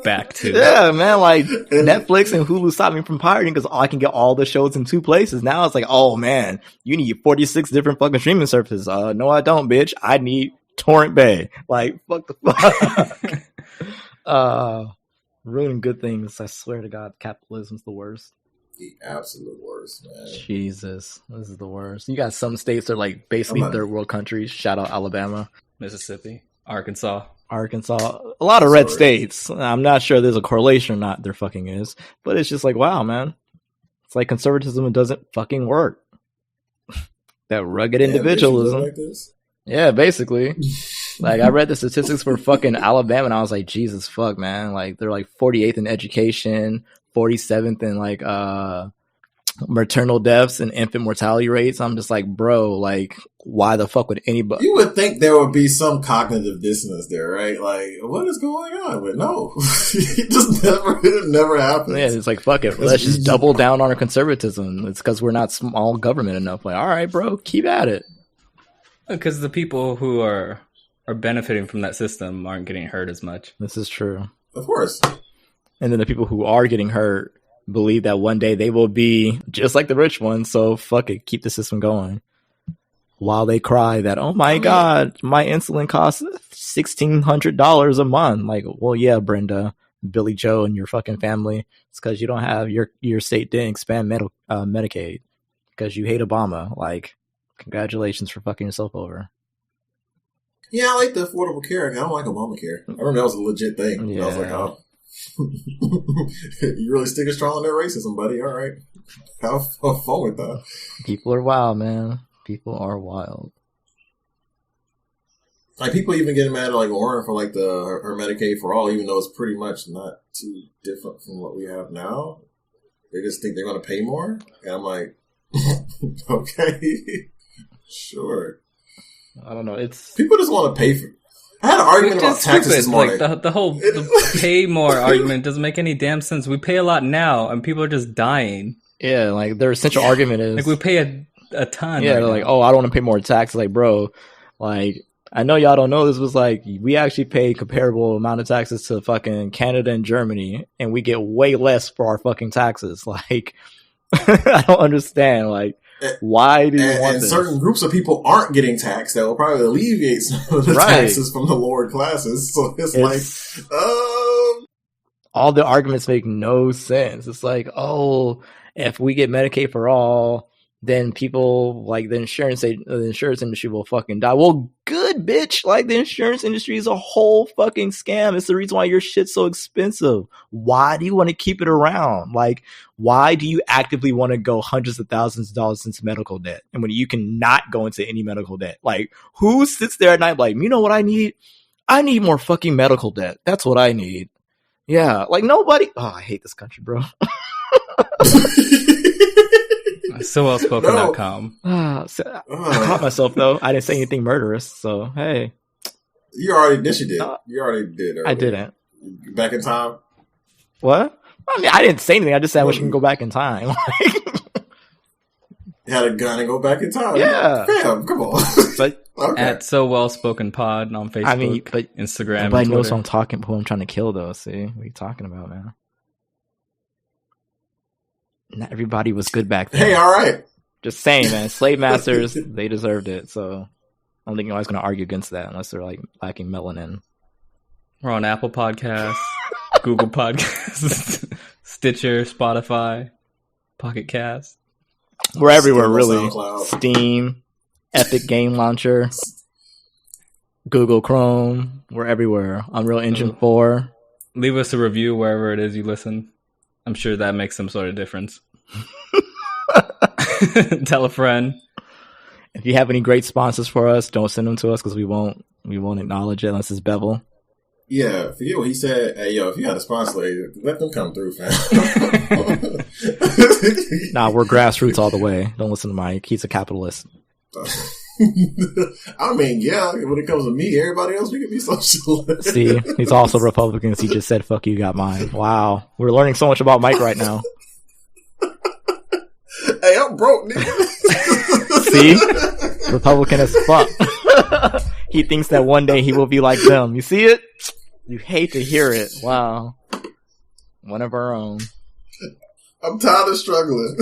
Back to Yeah, man, like Netflix and Hulu stopped me from pirating because I can get all the shows in 2 places. Now it's like, oh man, you need 46 different fucking streaming services. No, I don't, bitch. I need Torrent Bay. Like, fuck the fuck. Ruining good things. I swear to God, capitalism's the worst. The absolute worst, man. Jesus, this is the worst. You got some states that are like basically third world countries. Shout out Alabama, Mississippi, Arkansas. A lot of red states. I'm not sure there's a correlation or not. There fucking is, but it's just like, wow, man. It's like conservatism doesn't fucking work. That rugged individualism. Like this? Yeah, basically. Like, I read the statistics for fucking Alabama, and I was like, Jesus fuck, man. Like, they're like 48th in education, 47th in like maternal deaths and infant mortality rates. I'm just like, bro, like, why the fuck would anybody? You would think there would be some cognitive dissonance there, right? Like, what is going on? But no, it never happens. Yeah, it's like, fuck it. Let's just double down on our conservatism. It's because we're not small government enough. Like, all right, bro, keep at it. Because the people who are benefiting from that system aren't getting hurt as much. This is true. Of course. And then the people who are getting hurt believe that one day they will be just like the rich ones. So fuck it, keep the system going. While they cry that, oh my God, my insulin costs $1,600 a month. Like, well, yeah, Brenda, Billy Joe, and your fucking family. It's because you don't have your state didn't expand Medicaid because you hate Obama. Like, congratulations for fucking yourself over. Yeah, I like the Affordable Care. I don't like Obamacare. I remember that was a legit thing. Yeah. I was like, oh. You really sticking strong on that racism, buddy. All right. Have fun with that. People are wild, man. People are wild. Like, people even getting mad at like Warren for like her Medicaid for all, even though it's pretty much not too different from what we have now. They just think they're going to pay more. And I'm like, okay, sure. I don't know. It's people just want to pay for. I had an argument about taxes this morning. Like the whole pay more argument doesn't make any damn sense. We pay a lot now, and people are just dying. Yeah, like their essential argument is like we pay a ton. Yeah, right they're like, oh, I don't want to pay more taxes. Like, bro, like I know y'all don't know this, was like we actually pay comparable amount of taxes to fucking Canada and Germany, and we get way less for our fucking taxes. Like, I don't understand. Like, why do you want this? Certain groups of people aren't getting taxed that will probably alleviate some of the taxes from the lower classes. So it's like, all the arguments make no sense. It's like, oh, if we get Medicaid for all, then people like the insurance industry will fucking die. Well, good, bitch. Like, the insurance industry is a whole fucking scam. It's the reason why your shit's so expensive. Why do you want to keep it around? Like, why do you actively want to go hundreds of thousands of dollars into medical debt? And when you can not go into any medical debt, like, who sits there at night like, you know what I need? I need more fucking medical debt. That's what I need. Yeah. Like, nobody. Oh, I hate this country, bro. SoWellspoken.com. I caught myself though. I didn't say anything murderous, so hey. You already did. You already did. Earlier. I didn't. Back in time. What? I mean, I didn't say anything. I just said I wish you can go back in time. You had a gun and go back in time. Yeah. Damn, come on. But okay. At SoWellspokenPod on Facebook, I mean, but Instagram, nobody knows who I'm trying to kill though. See, what are you talking about, man? Not everybody was good back then. Hey, all right. Just saying, man. Slave masters, they deserved it. So I don't think anybody's going to argue against that unless they're like lacking melanin. We're on Apple Podcasts, Google Podcasts, Stitcher, Spotify, Pocket Cast. We're everywhere, really. SoundCloud. Steam, Epic Game Launcher, Google Chrome. We're everywhere. Unreal Engine 4. Leave us a review wherever it is you listen. I'm sure that makes some sort of difference. Tell a friend. If you have any great sponsors for us, don't send them to us because we won't acknowledge it unless it's Bevel. Yeah, forget what he said. Hey, yo, if you had a sponsor, let them come through, fam. Nah, we're grassroots all the way. Don't listen to Mike. He's a capitalist. I mean, yeah, when it comes to me, everybody else, we can be socialist. See, he's also Republican. He just said, fuck you, got mine. Wow. We're learning so much about Mike right now. Hey, I'm broke, nigga. See? Republican as fuck. He thinks that one day he will be like them. You see it? You hate to hear it. Wow. One of our own. I'm tired of struggling.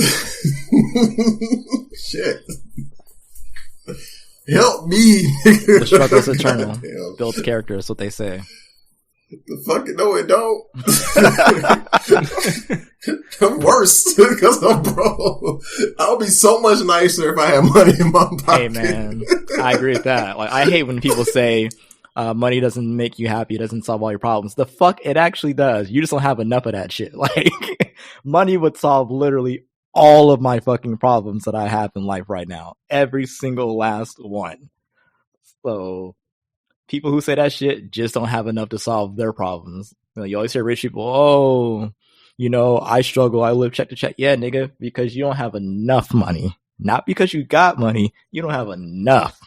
Shit. Help me. The struggle is eternal. Goddamn. Builds character, is what they say. The fucking no, it don't. I'm worse because I'm broke. I'll be so much nicer if I had money in my pocket. Hey man, I agree with that. Like, I hate when people say money doesn't make you happy, it doesn't solve all your problems. The fuck, it actually does. You just don't have enough of that shit. Like, money would solve literally all of my fucking problems that I have in life right now. Every single last one. So people who say that shit just don't have enough to solve their problems. You know, you always hear rich people, oh, you know, I struggle, I live check to check. Yeah, nigga, because you don't have enough money. Not because you got money, you don't have enough.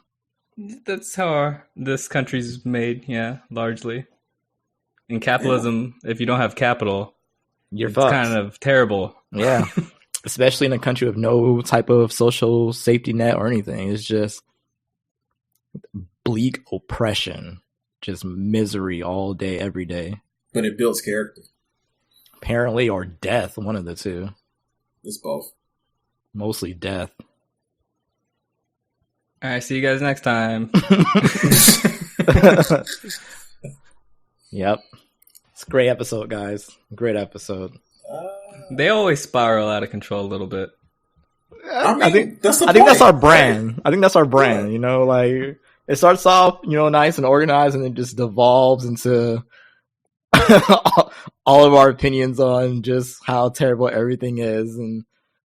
That's how this country's made, yeah, largely. In capitalism, if you don't have capital, You're it's fucked. kind of terrible. Yeah. Especially in a country with no type of social safety net or anything. It's just bleak oppression. Just misery all day, every day. But it builds character. Apparently, or death, one of the two. It's both. Mostly death. All right, see you guys next time. Yep. It's a great episode, guys. Great episode. They always spiral out of control a little bit. I think that's the I think point. that's our brand. I think that's our brand, you know, like it starts off, you know, nice and organized and it just devolves into all of our opinions on just how terrible everything is, and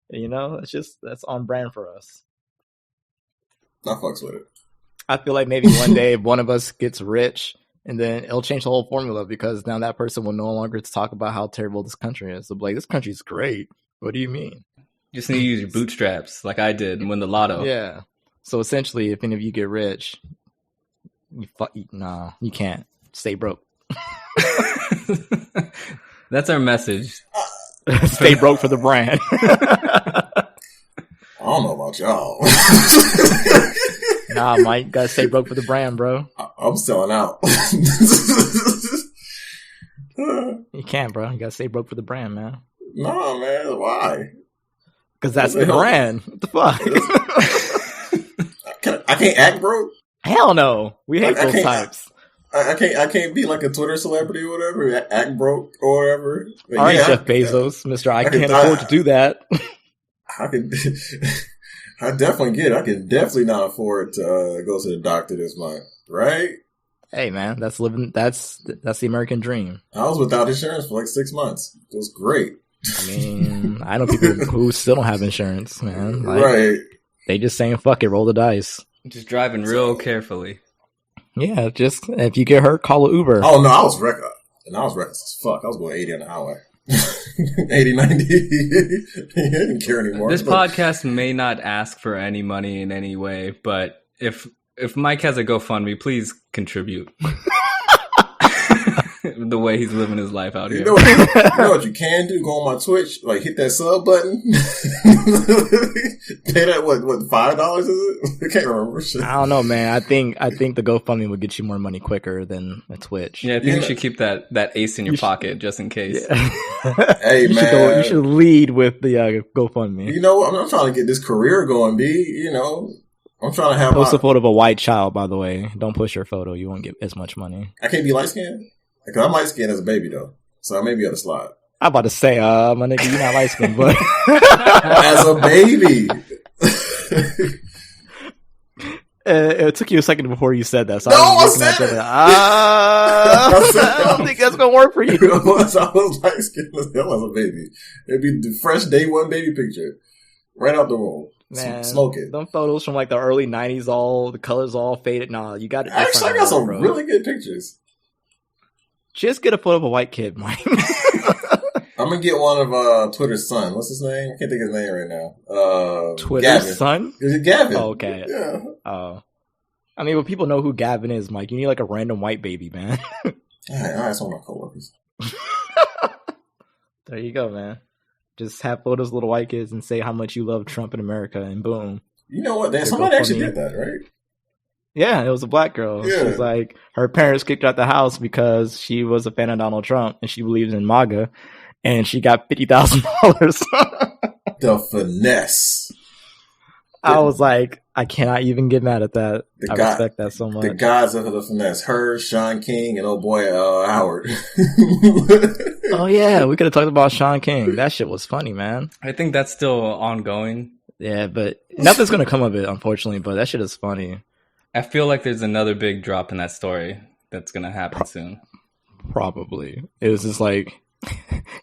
you know, that's on brand for us. I fucks with it. I feel like maybe one day if one of us gets rich, and then it'll change the whole formula because now that person will no longer talk about how terrible this country is. They'll be like, this country's great. What do you mean? You just need to use your bootstraps like I did and win the lotto. Yeah. So essentially, if any of you get rich, you can't. Stay broke. That's our message. Stay broke for the brand. I don't know about y'all. Nah, Mike, gotta stay broke for the brand, bro. I'm selling out. You can't, bro. You gotta stay broke for the brand, man. No, man. Why? Because that's the brand. What the fuck? I can't act broke. Hell no. We hate those types. I can't be like a Twitter celebrity or whatever. Act broke or whatever. But all right, yeah, Jeff Bezos, Mr. I can't afford to do that. I can. I definitely get it. I can definitely not afford to go to the doctor this month, right? Hey, man, that's living. That's the American dream. I was without insurance for like 6 months. It was great. I mean, I know people who still don't have insurance, man. Like, right? They just saying, "Fuck it, roll the dice." Just driving real carefully. Yeah, just if you get hurt, call an Uber. Oh no, I was reckless. And I was reckless as fuck. I was going 80 on the highway. 80, 90. I didn't care anymore. This podcast may not ask for any money in any way, but if Mike has a GoFundMe, please contribute. The way he's living his life out here. You know what you can do? Go on my Twitch, like hit that sub button. Pay that what $5 is it? I can't remember. Shit. I don't know, man. I think the GoFundMe would get you more money quicker than a Twitch. Yeah, I think you should keep that ace in your pocket just in case. Yeah. Hey, man, you should lead with the GoFundMe. You know, I'm trying to get this career going, B. You know, I'm trying to have Post a photo of a white child, by the way. Don't push your photo. You won't get as much money. I can't be light skinned. Because I'm light skinned as a baby though, so I may be able to slide. I'm about to say, my nigga, you're not light skinned, but as a baby. It took you a second before you said that. So No, I was I looking said at you like, I don't think that's gonna work for you. I was light skinned as hell as a baby. It'd be the fresh day one baby picture, right out the womb. Man, smoke it. Them photos from like the early '90s, all the colors all faded. Nah, you got it. Actually, I got some really good pictures. Just get a photo of a white kid, Mike. I'm gonna get one of Twitter's son. What's his name? I can't think of his name right now. Twitter's Gavin. son? Is it Gavin? Oh, okay. Yeah. Oh. I mean, when people know who Gavin is, Mike, you need like a random white baby, man. All right, it's one of my coworkers. There you go, man. Just have photos of little white kids and say how much you love Trump in America, and boom. You know what? Somebody actually did that, right? Yeah, it was a black girl. Yeah. She was like, her parents kicked her out the house because she was a fan of Donald Trump and she believes in MAGA, and she got $50,000. The finesse. I was like, I cannot even get mad at that. I respect that so much. The gods of the finesse, her, Sean King, and boy Howard. Oh yeah, we could have talked about Sean King. That shit was funny, man. I think that's still ongoing. Yeah, but nothing's gonna come of it, unfortunately. But that shit is funny. I feel like there's another big drop in that story that's gonna happen soon. Probably. It was just like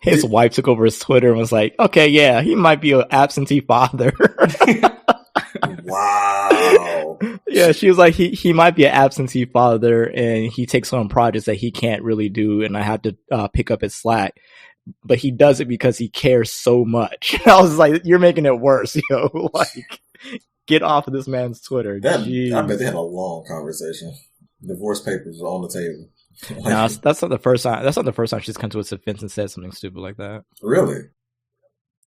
his wife took over his Twitter and was like, "Okay, yeah, he might be an absentee father." Wow. Yeah, she was like, he might be an absentee father, and he takes on projects that he can't really do, and I have to pick up his slack. But he does it because he cares so much. I was like, you're making it worse, yo. Like, get off of this man's Twitter. I bet they had a long conversation. Divorce papers were on the table. No, that's not the first time. That's not the first time she's come to his defense and said something stupid like that. Really?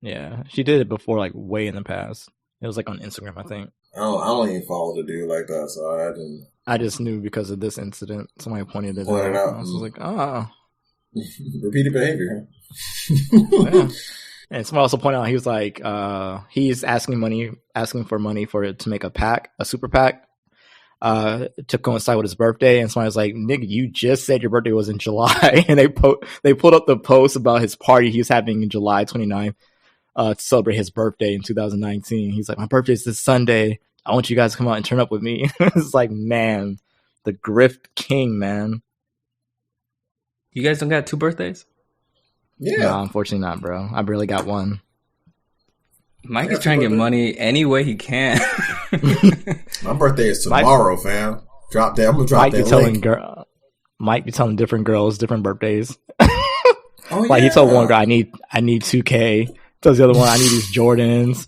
Yeah, she did it before, like way in the past. It was like on Instagram, I think. I don't even follow the dude like that, so I didn't. I just knew because of this incident. Somebody pointed it out. I was like, oh. Repeated behavior. Yeah. And somebody also pointed out, he was like, he's asking for money to make a super PAC, to coincide with his birthday. And somebody was like, nigga, you just said your birthday was in July. And they pulled up the post about his party he was having in July 29th. To celebrate his birthday in 2019. He's like, my birthday's this Sunday. I want you guys to come out and turn up with me. It's like, man, the grift king, man. You guys don't got 2 birthdays? Yeah. No, unfortunately not, bro. I barely got one. Mike is trying to get money any way he can. My birthday is tomorrow, fam. Drop that. I'm gonna drop that link. Mike be telling different girls different birthdays. Oh, like he told one girl, I need 2K. Tells the other one, I need these Jordans.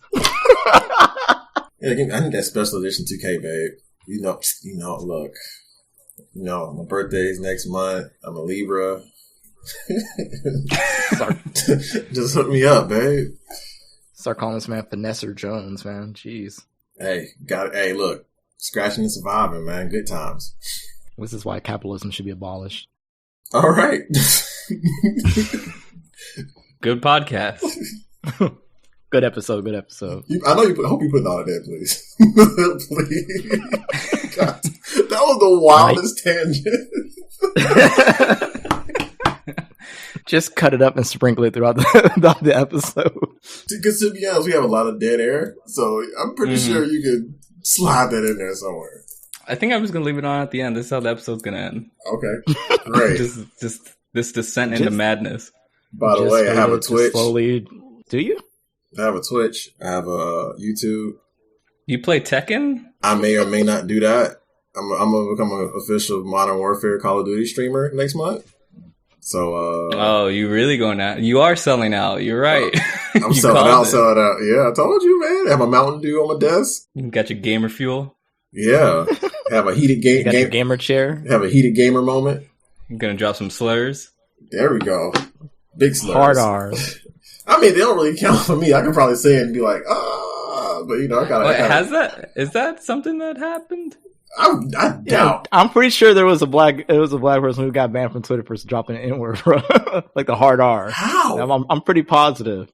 Yeah, I need that special edition 2K, babe. You know, look. You know, my birthday's next month. I'm a Libra. Just hook me up, babe. Start calling this man Finesser Jones, man. Jeez. Hey, look. Scratching and surviving, man. Good times. This is why capitalism should be abolished. All right. Good podcast. Good episode. I know you. Hope you put it on there, please. Please. God, that was the wildest tangent. Just cut it up and sprinkle it throughout the episode. Because to be honest, we have a lot of dead air, so I'm pretty sure you could slide that in there somewhere. I think I'm just gonna leave it on at the end. This is how the episode's gonna end. Okay, great. just this descent into madness. By the way, I have a Twitch. Slowly, do you? I have a Twitch. I have a YouTube. You play Tekken? I may or may not do that. I'm gonna become an official Modern Warfare Call of Duty streamer next month. So, oh, you really going out? You are selling out. You're right. I'm selling out. Yeah, I told you, man. I have a Mountain Dew on my desk. You got your gamer fuel. Yeah, have a heated gamer chair. Have a heated gamer moment. You're gonna drop some slurs. There we go. Big slurs. Hard R's. I mean, they don't really count for me. I can probably say it and be like, but you know, I gotta. Is that something that happened? I doubt. I'm pretty sure there was a black person who got banned from Twitter for dropping an N-word, bro. Like the hard R. How? I'm pretty positive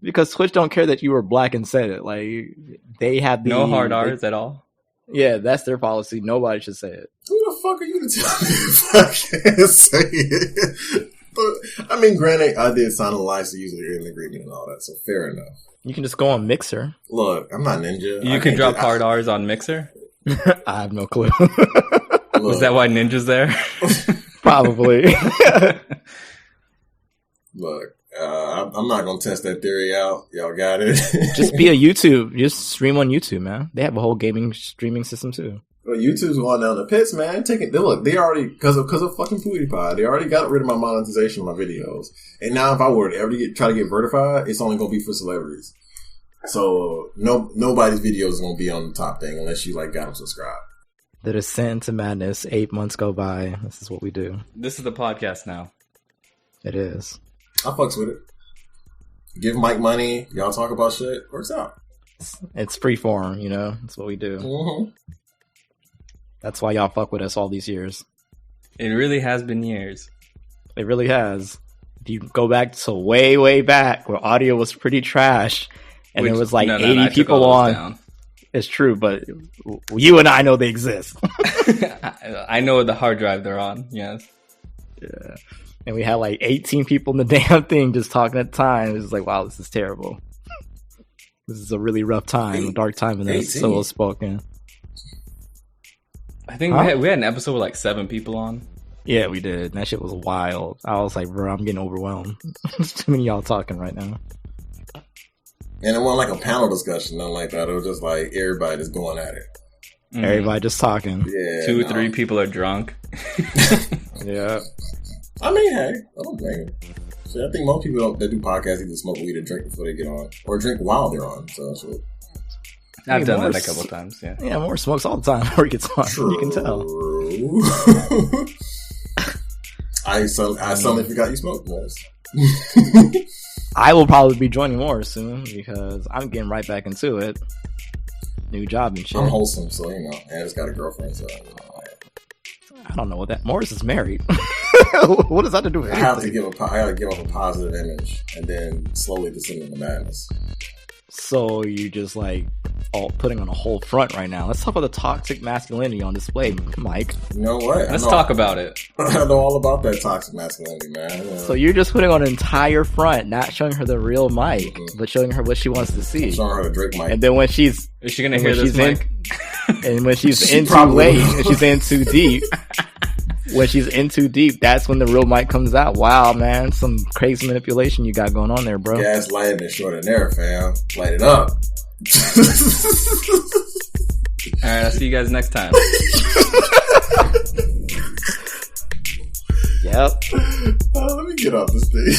because Twitch don't care that you were black and said it. Like they have no hard R's at all. Yeah, that's their policy. Nobody should say it. Who the fuck are you to tell me if I can't say it? But, I mean, granted, I did sign a license to use the written agreement and all that, so fair enough. You can just go on Mixer. Look, I'm not Ninja. You can drop hard R's on Mixer? I have no clue. Was that why Ninja's there? Probably. Look, I'm not going to test that theory out. Y'all got it. Just be a YouTube. Just stream on YouTube, man. They have a whole gaming streaming system, too. Well, YouTube's going down the pits, man. They already, because of fucking PewDiePie, they already got rid of my monetization of my videos. And now if I were to ever try to get verified, it's only going to be for celebrities. So nobody's video is going to be on the top thing unless you got them subscribed. The descent into madness. 8 months go by. This is what we do. This is the podcast now. It is. I fucks with it. Give Mike money. Y'all talk about shit. Works out. It's free form, you know. That's what we do. Mm-hmm. That's why y'all fuck with us all these years. It really has been years. It really has. If you go back to way, way back where audio was pretty trash and there was 80 people on. It's true, but you and I know they exist. I know the hard drive they're on. Yes. Yeah. And we had like 18 people in the damn thing just talking at the time. It was like, wow, this is terrible. This is a really rough time, a dark time, and that's so spoken. I think we had an episode with like 7 people on. Yeah, we did. That shit was wild. I was like, bro, I'm getting overwhelmed. There's too many of y'all talking right now. And it wasn't like a panel discussion, nothing like that. It was just like everybody just going at it. Mm-hmm. Everybody just talking. Yeah, 2 or 3 people are drunk. Yeah. I mean, hey, I don't blame him. So I think most people that do podcasts either smoke weed or drink before they get on, or drink while they're on. So I've done that a couple times. Yeah. Yeah, Morris smokes all the time before he gets on. True. You can tell. I suddenly forgot you smoked, Morris. I will probably be joining Morris soon because I'm getting right back into it. New job and shit. I'm wholesome, so you know, and I just got a girlfriend, so I don't know what that. Morris is married. What does that have to do with anything? I gotta give up a positive image and then slowly descend into madness. So you just like putting on a whole front right now. Let's talk about the toxic masculinity on display, Mike. You know what? Let's talk about it. I know all about that toxic masculinity, man. Yeah. So you're just putting on an entire front, not showing her the real Mike, but showing her what she wants to see. I'm showing her the Drake Mike. And then when she's... Is she gonna hear this, Mike? And when she's in too late, and she's in too deep... When she's in too deep, that's when the real Mike comes out. Wow, man, some crazy manipulation you got going on there, bro. Gas light and short in there, fam. Light it up. Alright, I'll see you guys next time. Yep. Let me get off this thing.